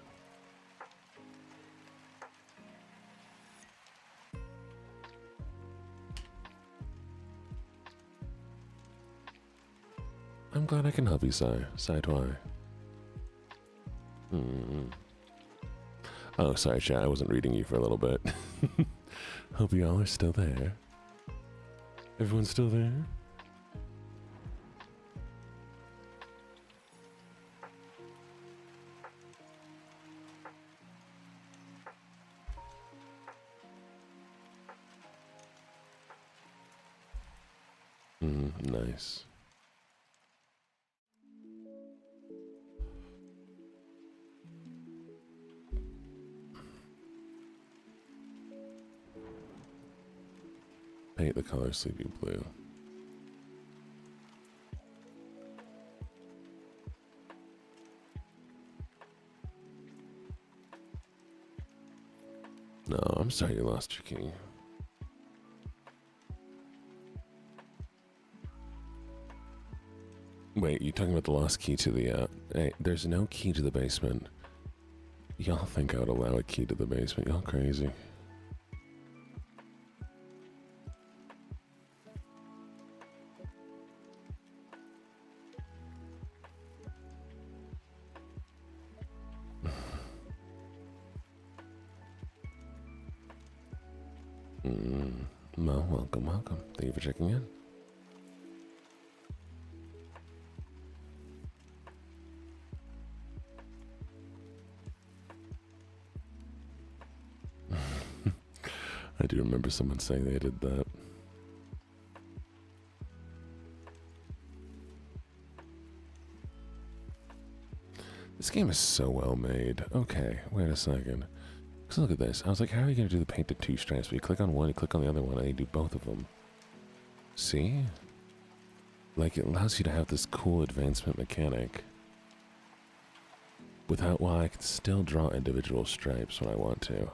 S1: I'm glad I can help you, Sai. Sai do I. Oh, sorry, chat. I wasn't reading you for a little bit. Hope you all are still there. Everyone's still there? Nice. Paint the color sleepy blue. No, I'm sorry you lost your key. Wait, you talking about the lost key to the, hey, there's no key to the basement. Y'all think I would allow a key to the basement? Y'all crazy. Well, welcome. Thank you for checking in. I do remember someone saying they did that. This game is so well made. Okay, wait a second. Because look at this. I was like, how are you going to do the painted two stripes? But you click on one, you click on the other one, and you do both of them. See? Like, it allows you to have this cool advancement mechanic. Without, while I can still draw individual stripes when I want to.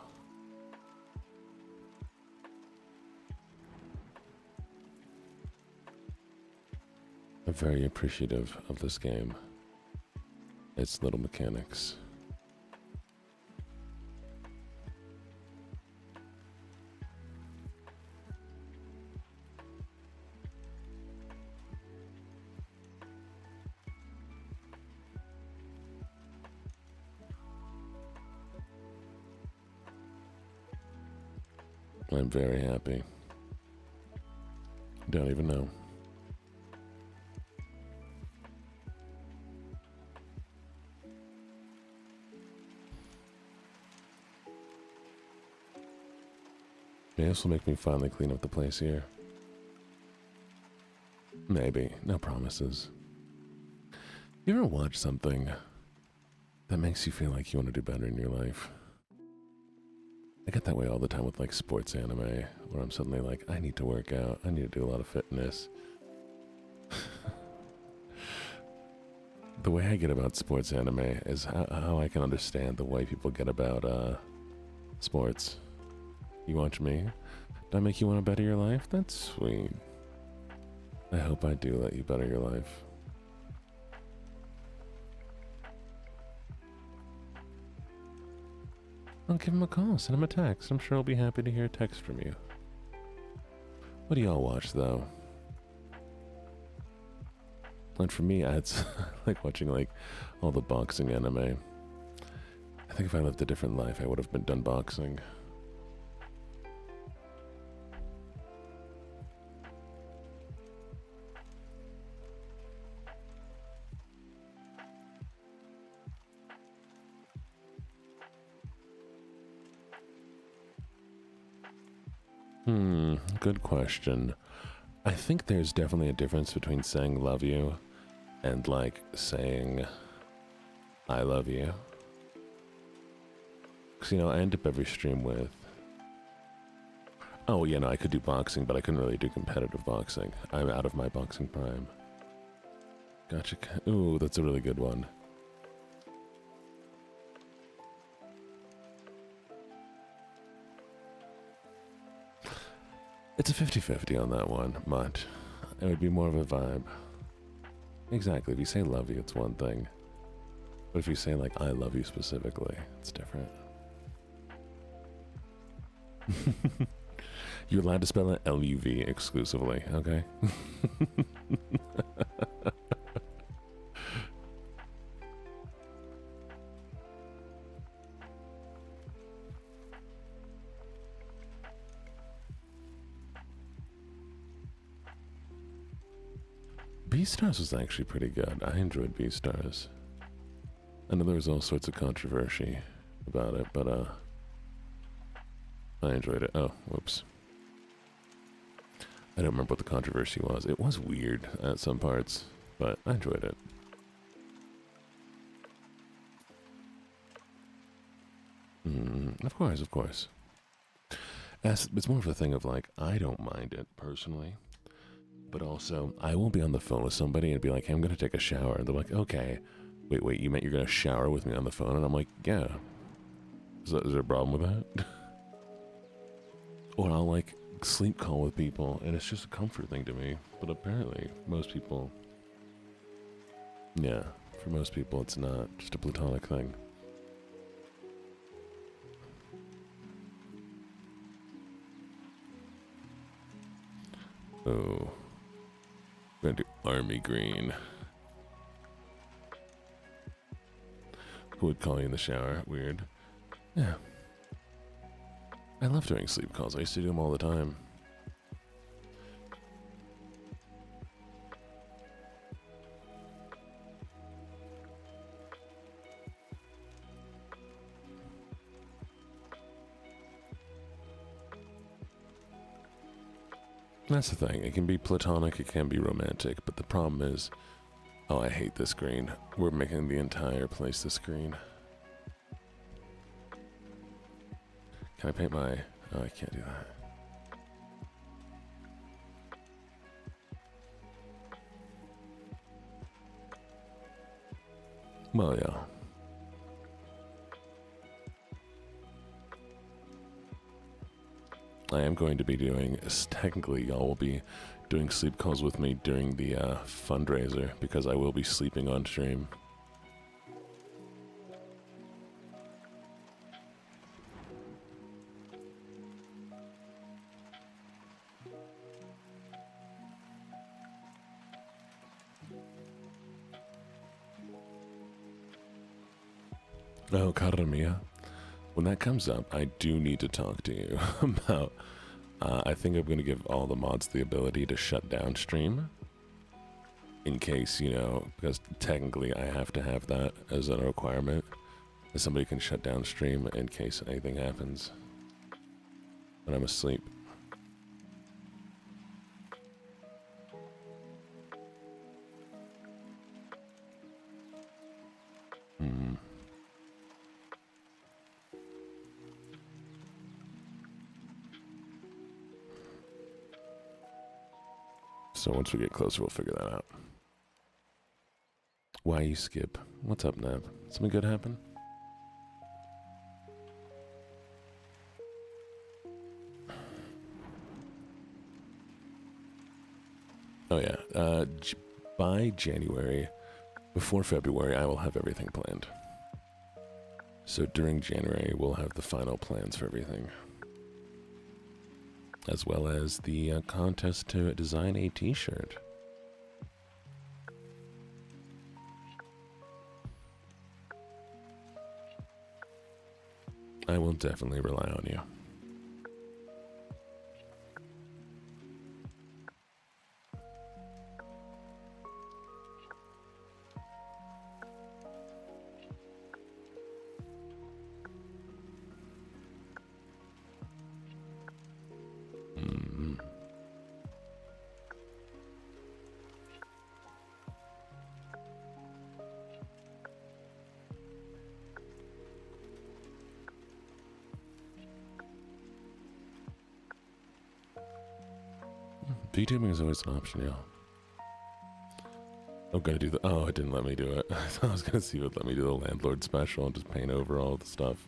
S1: I'm very appreciative of this game. Its little mechanics. I'm very happy. Don't even know. Maybe this will make me finally clean up the place here. Maybe. No promises. You ever watch something that makes you feel like you want to do better in your life? I get that way all the time with like sports anime, where I'm suddenly like, I need to work out, I need to do a lot of fitness. The way I get about sports anime is how I can understand the way people get about sports. You watch me? Do I make you want to better your life? That's sweet. I hope I do let you better your life. I'll give him a call, send him a text. I'm sure he'll be happy to hear a text from you. What do y'all watch, though? And for me, I like watching like all the boxing anime. I think if I lived a different life, I would have been done boxing. Good question. I think there's definitely a difference between saying love you and like saying I love you. Because, you know, I end up every stream with, oh, yeah, no, I could do boxing, but I couldn't really do competitive boxing. I'm out of my boxing prime. Gotcha. Ooh, that's a really good one. It's a 50-50 on that one, Mutt. It would be more of a vibe. Exactly, if you say love you, it's one thing. But if you say, like, I love you specifically, it's different. You're allowed to spell it L-U-V exclusively, okay? Beastars was actually pretty good. I enjoyed Beastars. I know there was all sorts of controversy about it, but I enjoyed it. Oh, whoops. I don't remember what the controversy was. It was weird at some parts, but I enjoyed it. Of course, of course. It's more of a thing of like, I don't mind it personally. But also, I won't be on the phone with somebody and be like, hey, I'm going to take a shower. And they're like, okay. Wait, you meant you're going to shower with me on the phone? And I'm like, yeah. Is there a problem with that? Or I'll, like, sleep call with people, and it's just a comfort thing to me. But apparently, most people... Yeah, for most people, it's not just a platonic thing. Oh... We're gonna do army green. Who would call you in the shower? Weird. Yeah. I love doing sleep calls. I used to do them all the time. That's the thing. It can be platonic, it can be romantic, but the problem is, oh, I hate this green. We're making the entire place this green. Can I paint my... Oh, I can't do that. Well, yeah. I am going to be doing, technically y'all will be doing sleep calls with me during the fundraiser, because I will be sleeping on stream. Oh, cara mia. When that comes up, I do need to talk to you about, I think I'm going to give all the mods the ability to shut down stream. In case, you know, because technically I have to have that as a requirement. That somebody can shut down stream in case anything happens. when I'm asleep. So once we get closer, we'll figure that out. Why you skip? What's up, Nab? Something good happen? Oh yeah, by January, before February, I will have everything planned. So during January, we'll have the final plans for everything. As well as the contest to design a t-shirt. I will definitely rely on you. VTubing is always an option, yeah. I'm gonna do the. Oh, it didn't let me do it. I thought I was gonna see if it let me do the landlord special and just paint over all the stuff.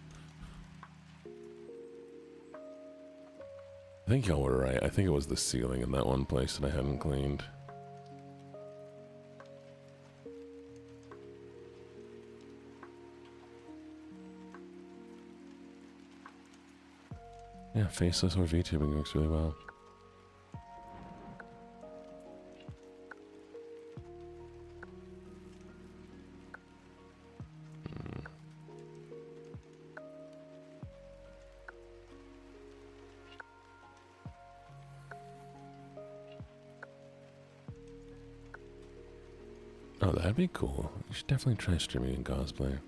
S1: I think y'all were right. I think it was the ceiling in that one place that I hadn't cleaned. Yeah, faceless or VTubing works really well. Oh, that'd be cool. You should definitely try streaming in cosplay.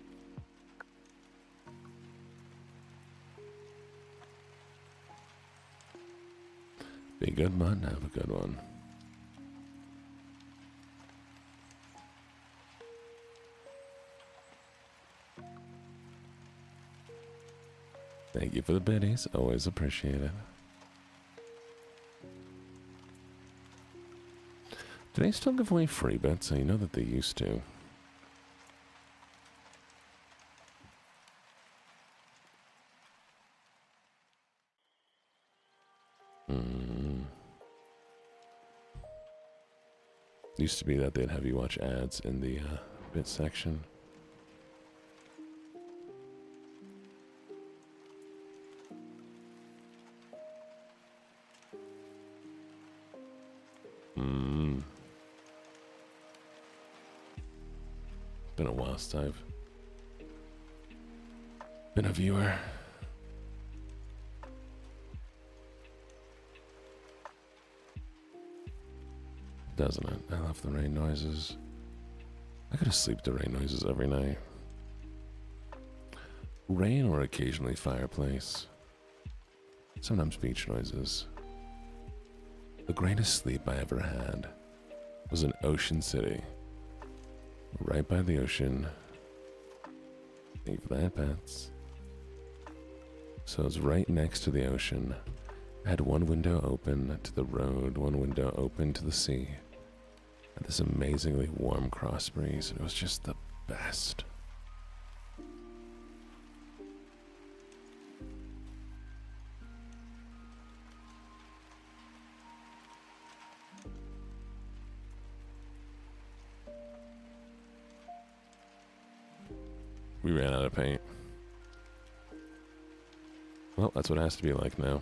S1: Be good, bud. Have a good one. Thank you for the biddies. Always appreciate it. Do they still give away free bits? I know that they used to. Used to be that they'd have you watch ads in the bit section. Been a while since I've been a viewer. Doesn't it? I love the rain noises. I gotta sleep to rain noises every night. Rain or occasionally fireplace. Sometimes beach noises. The greatest sleep I ever had was in Ocean City. Right by the ocean. Thank you for that, Pats. So it's right next to the ocean. I had one window open to the road, one window open to the sea. And this amazingly warm cross breeze, and it was just the best. We ran out of paint. Well, that's what it has to be like now.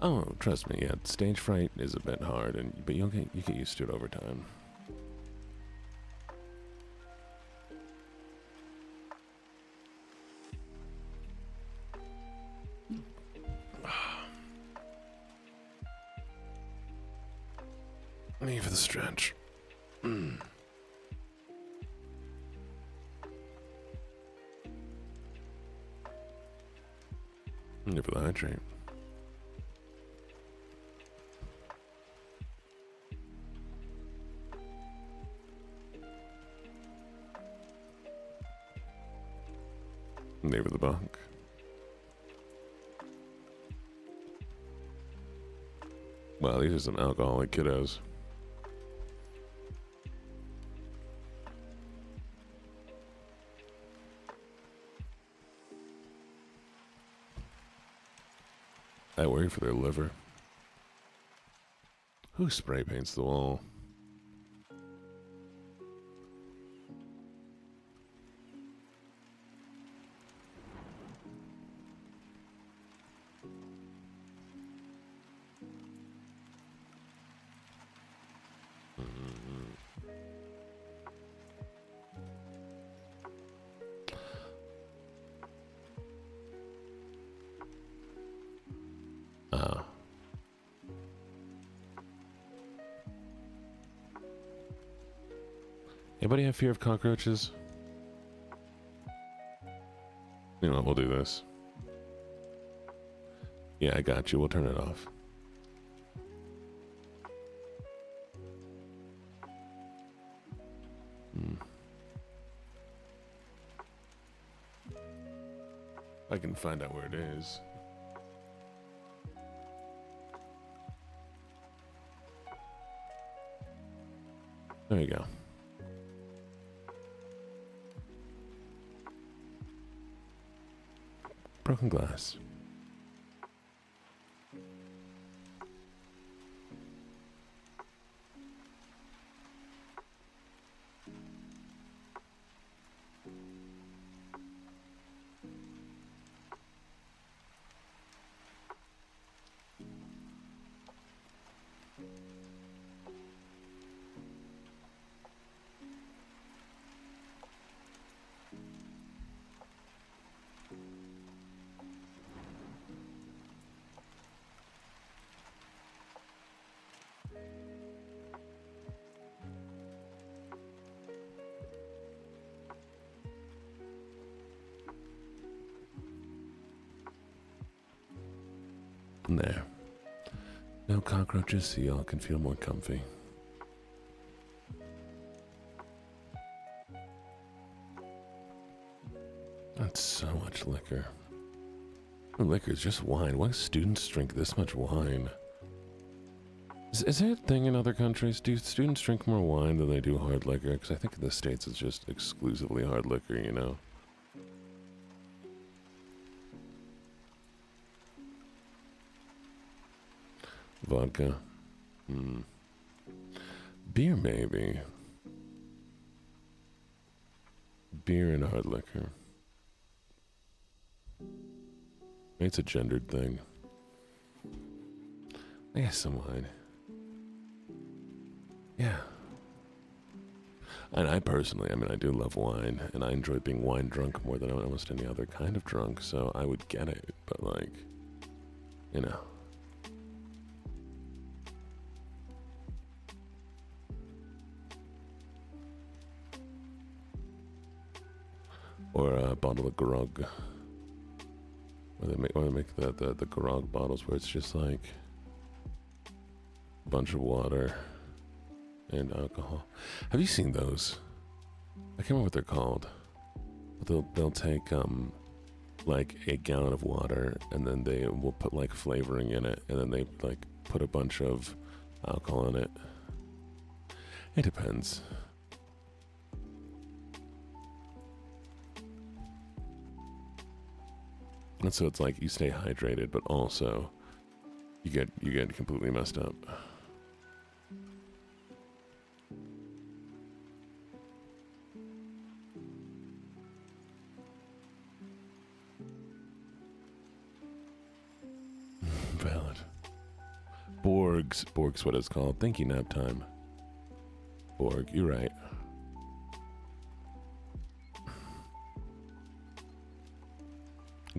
S1: Oh, trust me, yeah, stage fright is a bit hard, but you get used to it over time. Me for the stretch. Me for the hydrate. Me for the bunk. Wow, these are some alcoholic kiddos. I worry for their liver. Who spray paints the wall? Anybody have fear of cockroaches? You know what, we'll do this. Yeah, I got you. We'll turn it off. I can find out where it is. There you go. Broken glass. There. No cockroaches, so y'all can feel more comfy. That's so much liquor. Liquor is just wine. Why do students drink this much wine? Is there a thing in other countries? Do students drink more wine than they do hard liquor? Because I think in the States it's just exclusively hard liquor, you know? Vodka. Beer, maybe. Beer and hard liquor. It's a gendered thing. I guess some wine. Yeah. And I personally, I mean, I do love wine, and I enjoy being wine drunk more than almost any other kind of drunk, so I would get it, but like, you know. Or a bottle of grog. Or they make the grog bottles where it's just like a bunch of water and alcohol. Have you seen those? I can't remember what they're called. But they'll take like a gallon of water, and then they will put like flavoring in it, and then they like put a bunch of alcohol in it. It depends. And so it's like you stay hydrated, but also you get completely messed up. Valid. Borg's what it's called. Thank you, nap time. Borg, you're right.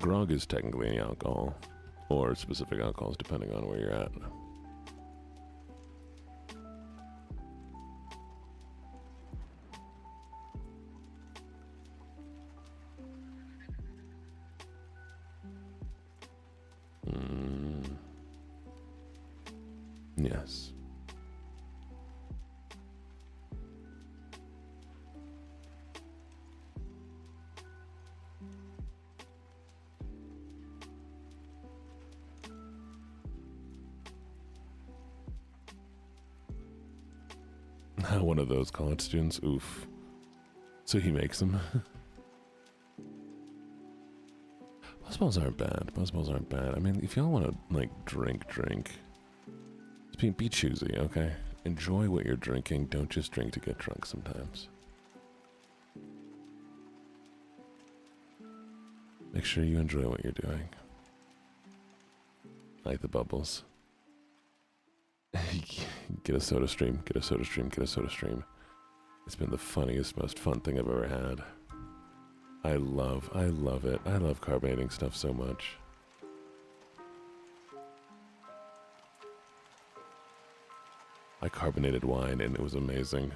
S1: Grog is technically any alcohol, or specific alcohols depending on where you're at. Yes. One of those college students, oof. So he makes them. Buzzballs aren't bad. Buzzballs aren't bad. I mean, if y'all want to, like, drink. Be choosy, okay? Enjoy what you're drinking. Don't just drink to get drunk sometimes. Make sure you enjoy what you're doing. Like the bubbles. Get a soda stream. Get a soda stream. Get a soda stream. It's been the funniest, most fun thing I've ever had. I love it. I love carbonating stuff so much. I carbonated wine and it was amazing.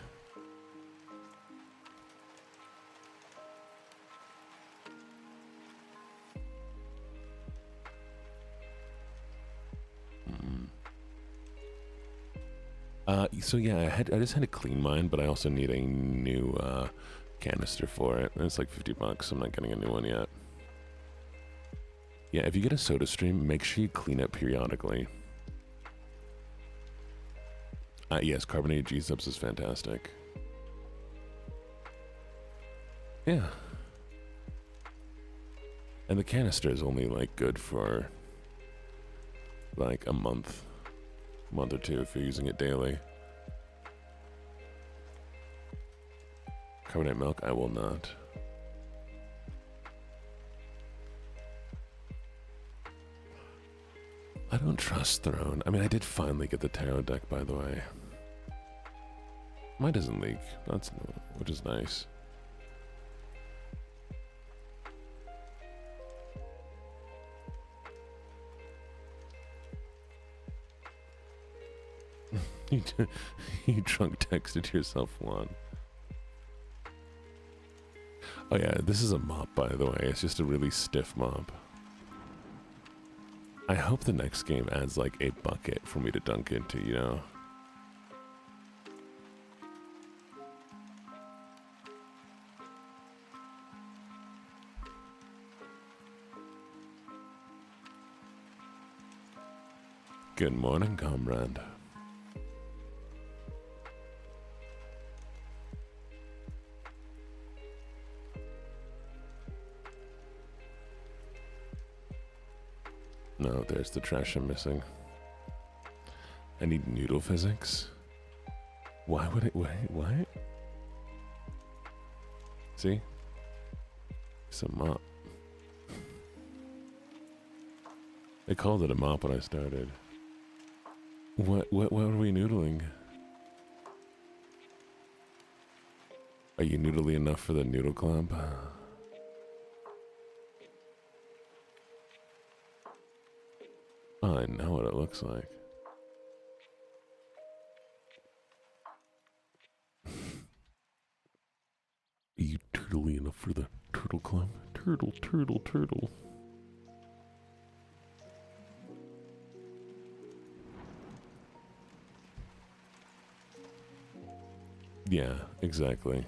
S1: So yeah, I just had to clean mine, but I also need a new canister for it. And it's like $50. I'm not getting a new one yet. Yeah, if you get a soda stream, make sure you clean it periodically. Yes, carbonated G-subs is fantastic. Yeah. And the canister is only like good for like a month or two if you're using it daily. Carbonate milk, I will not. I don't trust Throne. I mean, I did finally get the tarot deck, by the way. Mine doesn't leak, which is nice. You drunk texted yourself one. Oh yeah, this is a mop, by the way. It's just a really stiff mop. I hope the next game adds like a bucket for me to dunk into, you know? Good morning, comrade. No, there's the trash I'm missing. I need noodle physics. Why would it? Wait, what? See? It's a mop. They called it a mop when I started. What are we noodling? Are you noodly enough for the noodle club? Oh, I know what it looks like. Are you turtly enough for the turtle club? Turtle, turtle, turtle. Yeah, exactly.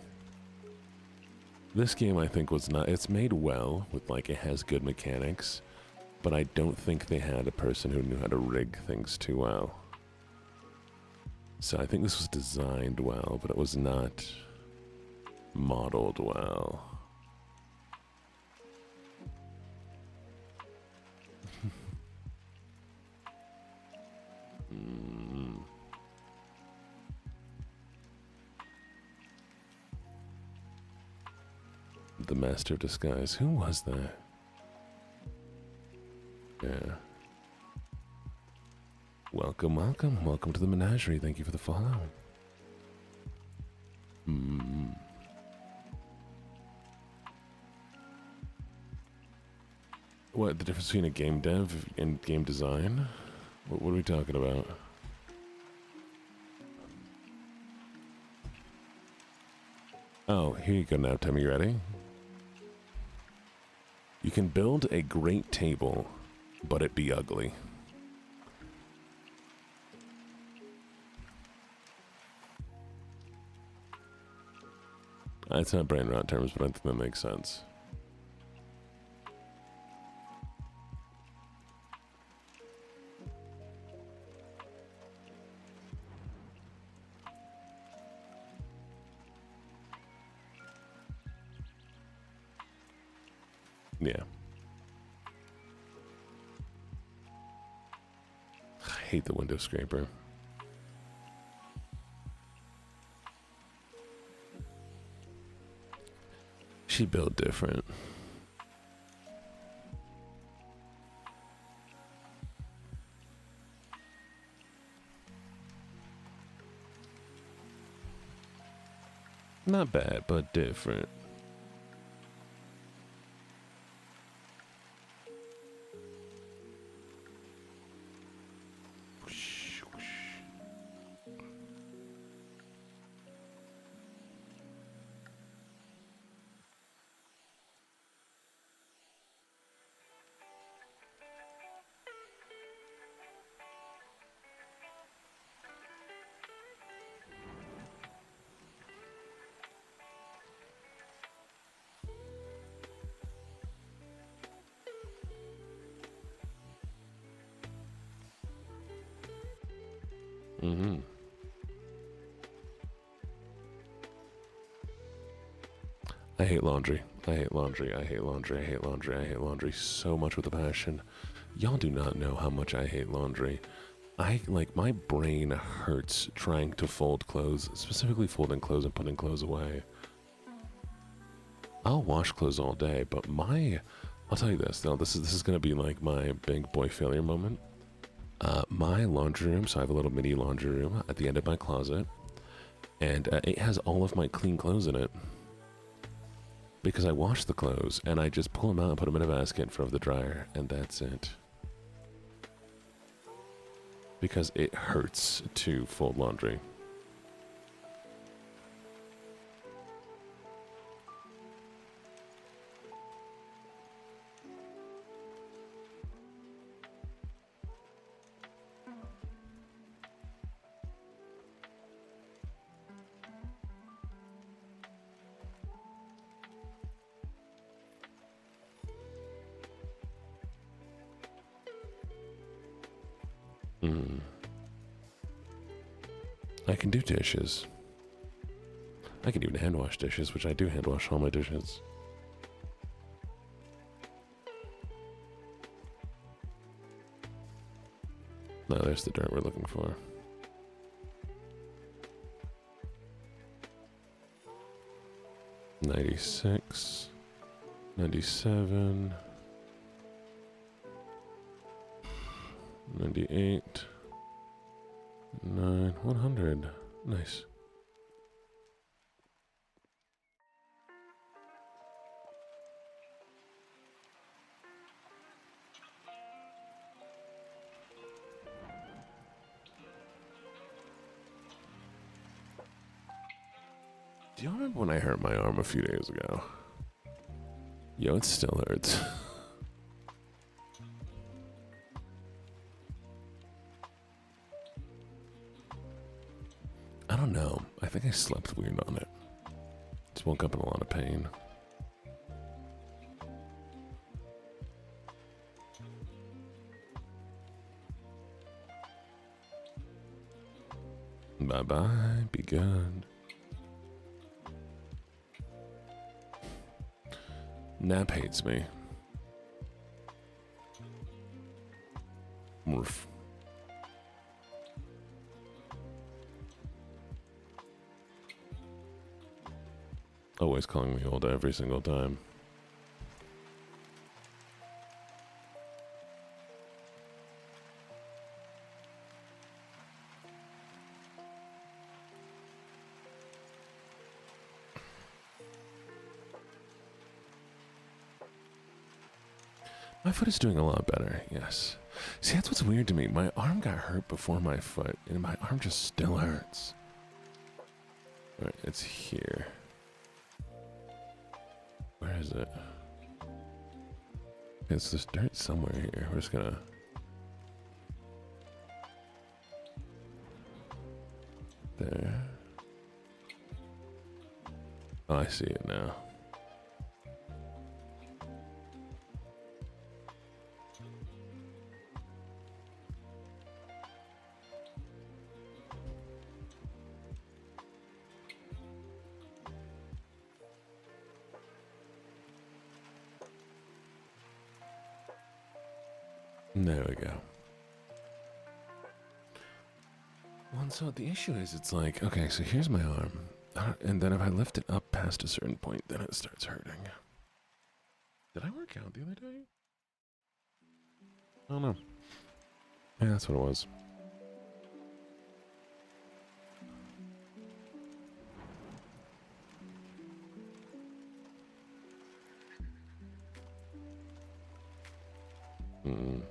S1: This game I think was not, it's made well with like, it has good mechanics, but I don't think they had a person who knew how to rig things too well. So I think this was designed well, but it was not modeled well. The Master of Disguise. Who was that? Yeah. Welcome, welcome. Welcome to the menagerie. Thank you for the follow. What, the difference between a game dev and game design? What are we talking about? Oh, here you go now, Tim. You ready? You can build a great table, but it be ugly. It's not brain rot terms, but I think that makes sense. Yeah. I hate the window scraper. She built different. Not bad, but different. Mm-hmm. I hate laundry. I hate laundry. I hate laundry. I hate laundry. I hate laundry so much with a passion. Y'all do not know how much I hate laundry. My brain hurts trying to fold clothes, specifically folding clothes and putting clothes away. I'll wash clothes all day, but I'll tell you this, though, this is gonna be like my big boy failure moment. My laundry room, so I have a little mini laundry room at the end of my closet, and it has all of my clean clothes in it. Because I wash the clothes, and I just pull them out and put them in a basket in front of the dryer, and that's it. Because it hurts to fold laundry. I can do dishes. I can even hand wash dishes, which I do hand wash all my dishes. No, there's the dirt we're looking for. $96, $97, $98, $9, $100. Nice. Do you remember when I hurt my arm a few days ago? Yo, it still hurts. I don't know. I think I slept weird on it. Just woke up in a lot of pain. Bye-bye. Be good. Nap hates me. Morph. Always calling me old every single time. My foot is doing a lot better, yes. See, that's what's weird to me. My arm got hurt before my foot, and my arm just still hurts. Alright, it's here. Where is it? It's this dirt somewhere here. We're just gonna... There. Oh, I see it now. There we go. Well, and so the issue is, it's like, okay, so here's my arm. And then if I lift it up past a certain point, then it starts hurting. Did I work out the other day? I don't know. Yeah, that's what it was. Mm.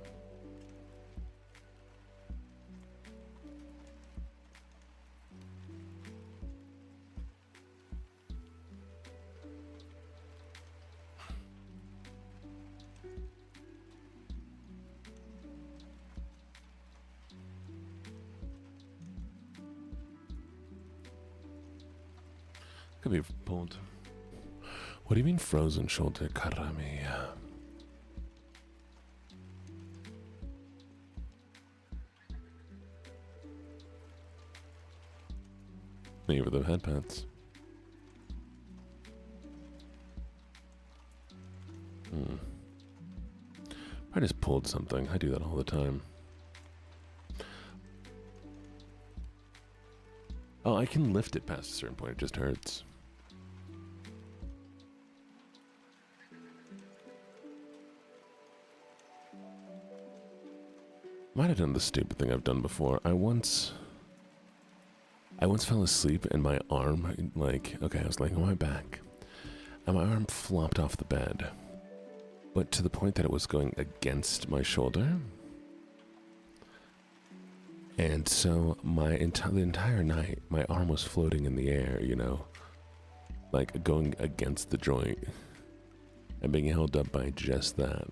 S1: Could be pulled. What do you mean frozen shoulder, Karami? Maybe the headpads. I just pulled something. I do that all the time. Oh, I can lift it past a certain point. It just hurts. Might have done the stupid thing I've done before. I once fell asleep and my arm, like, okay, I was laying on my back, and my arm flopped off the bed, but to the point that it was going against my shoulder. And so the entire night, my arm was floating in the air, you know, like going against the joint and being held up by just that.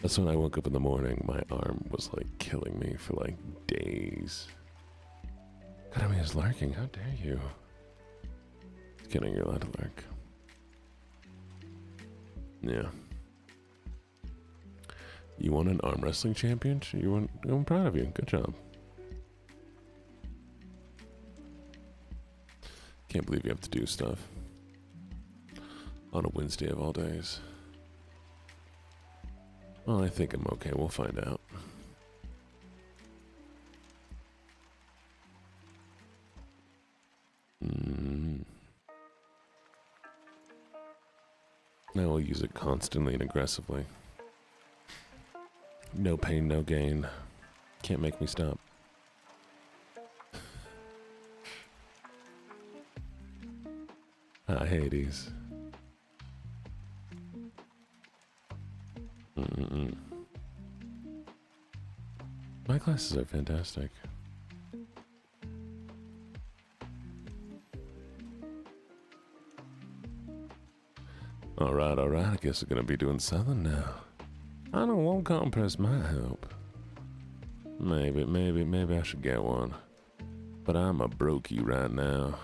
S1: That's when I woke up in the morning. My arm was like killing me for like days. God, I mean, it's lurking. How dare you? Just kidding, you're allowed to lurk. Yeah. You won an arm wrestling championship? I'm proud of you. Good job. Can't believe you have to do stuff on a Wednesday of all days. Well, I think I'm okay. We'll find out. I will use it constantly and aggressively. No pain, no gain. Can't make me stop. Hades. My classes are fantastic. Alright, I guess we're gonna be doing something now. I know one compress might help. Maybe I should get one. But I'm a brokey right now.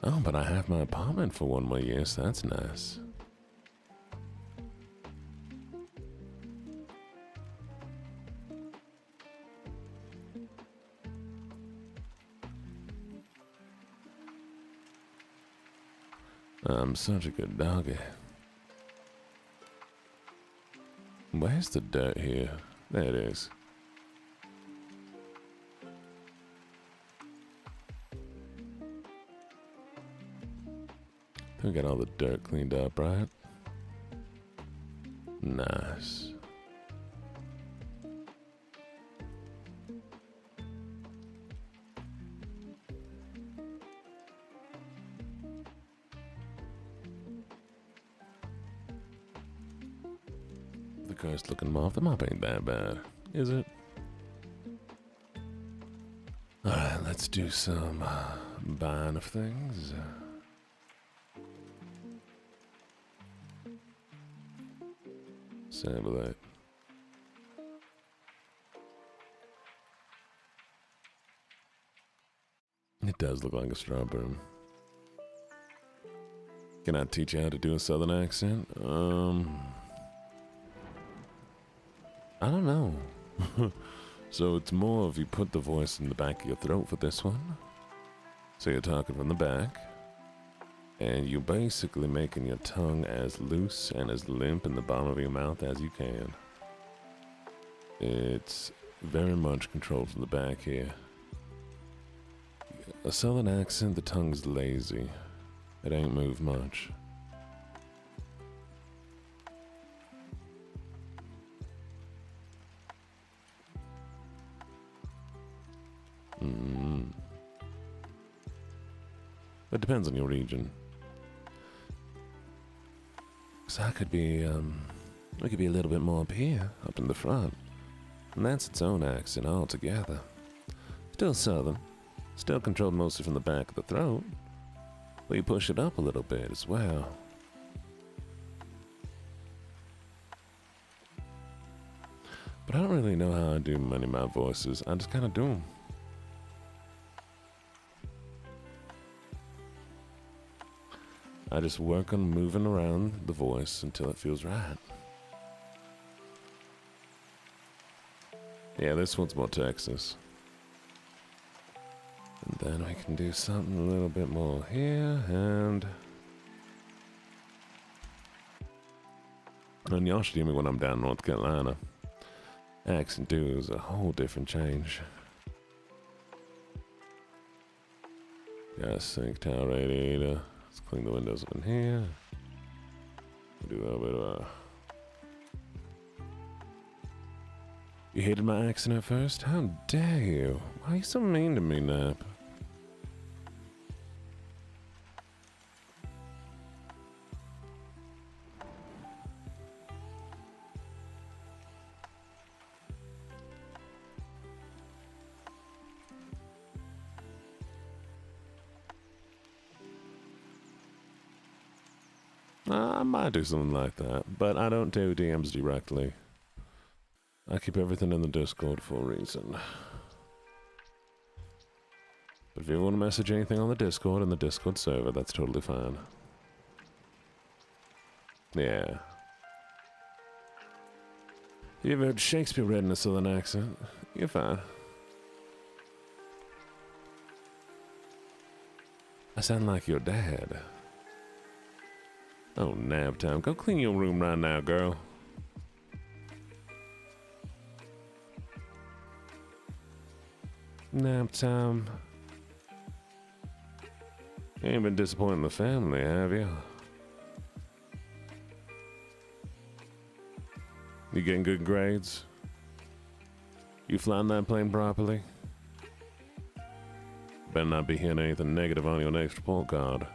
S1: Oh, but I have my apartment for 1 more year, so that's nice. I'm such a good doggy. Where's the dirt here? There it is. We got all the dirt cleaned up, right? Nice. The car's looking mop. The mop ain't that bad, is it? Alright, let's do some buying of things. Sample that. It does look like a straw broom. Can I teach you how to do a southern accent? I don't know. So it's more of you put the voice in the back of your throat for this one. So you're talking from the back. And you're basically making your tongue as loose and as limp in the bottom of your mouth as you can. It's very much controlled from the back here. A southern accent, the tongue's lazy. It ain't moved much. It depends on your region. So I could be, we could be a little bit more up here, up in the front. And that's its own accent altogether. Still southern. Still controlled mostly from the back of the throat. But you push it up a little bit as well. But I don't really know how I do many of my voices. I just kind of do them. I just work on moving around the voice until it feels right. Yeah, this one's more Texas. And then we can do something a little bit more here, and y'all should hear me when I'm down in North Carolina. Accent too is a whole different change. Got sync tower radiator. Let's clean the windows up in here. Do a little bit of a... You hated my accent at first? How dare you? Why are you so mean to me, Nap? I might do something like that, but I don't do DMs directly. I keep everything in the Discord for a reason. But if you want to message anything on the Discord and the Discord server, that's totally fine. Yeah. You ever heard Shakespeare read in a southern accent? You're fine. I sound like your dad. Oh, nap time. Go clean your room right now, girl. Nap time. You ain't been disappointing the family, have you? You getting good grades? You flying that plane properly? Better not be hearing anything negative on your next report card.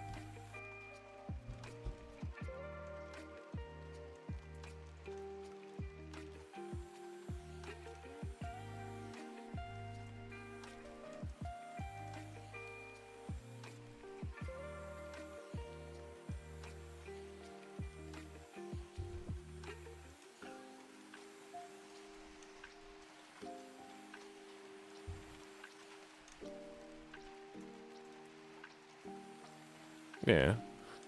S1: Yeah,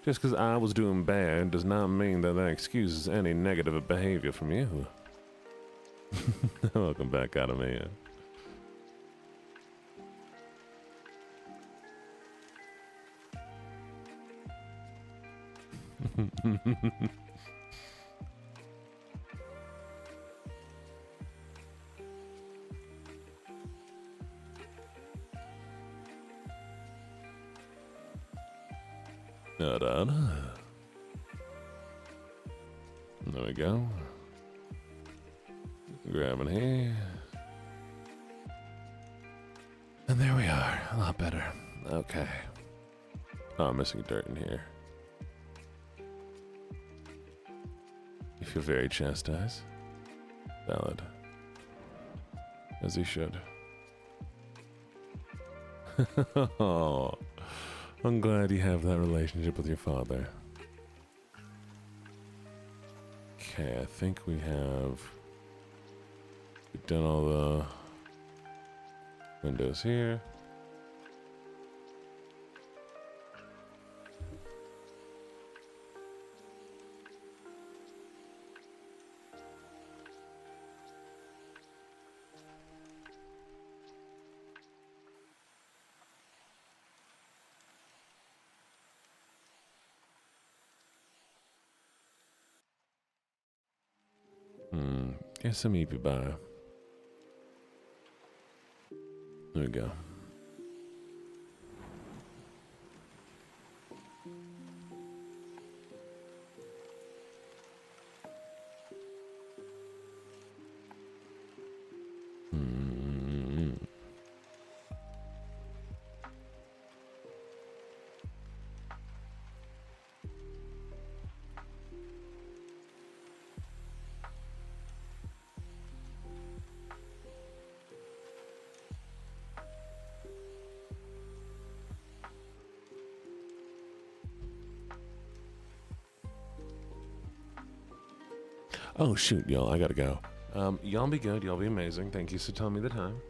S1: just because I was doing bad does not mean that excuses any negative behavior from you. Welcome back, Adamia. There we go. Grabbing here. And there we are. A lot better. Okay. Oh, I'm missing dirt in here. You feel very chastised. Valid. As he should. Oh, I'm glad you have that relationship with your father. Okay, I think we've done all the windows here. Here's some EP bar. There we go. Oh, shoot, y'all. I gotta go. Y'all be good. Y'all be amazing. Thank you for telling me the time.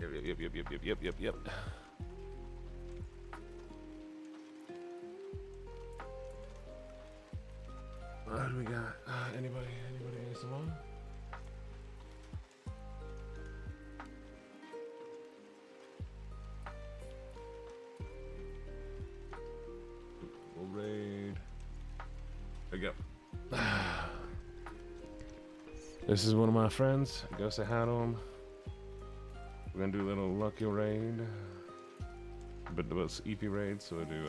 S1: Yep. What do we got? Anybody ASMR? We'll raid. There we go. This is one of my friends. Go say hi to him. We're gonna do a little lucky raid. But it's EP raid, so I do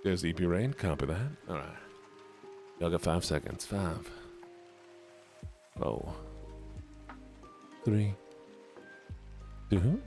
S1: there's EP raid, copy that. Alright. Y'all got 5 seconds. 5, 4, 3, 2,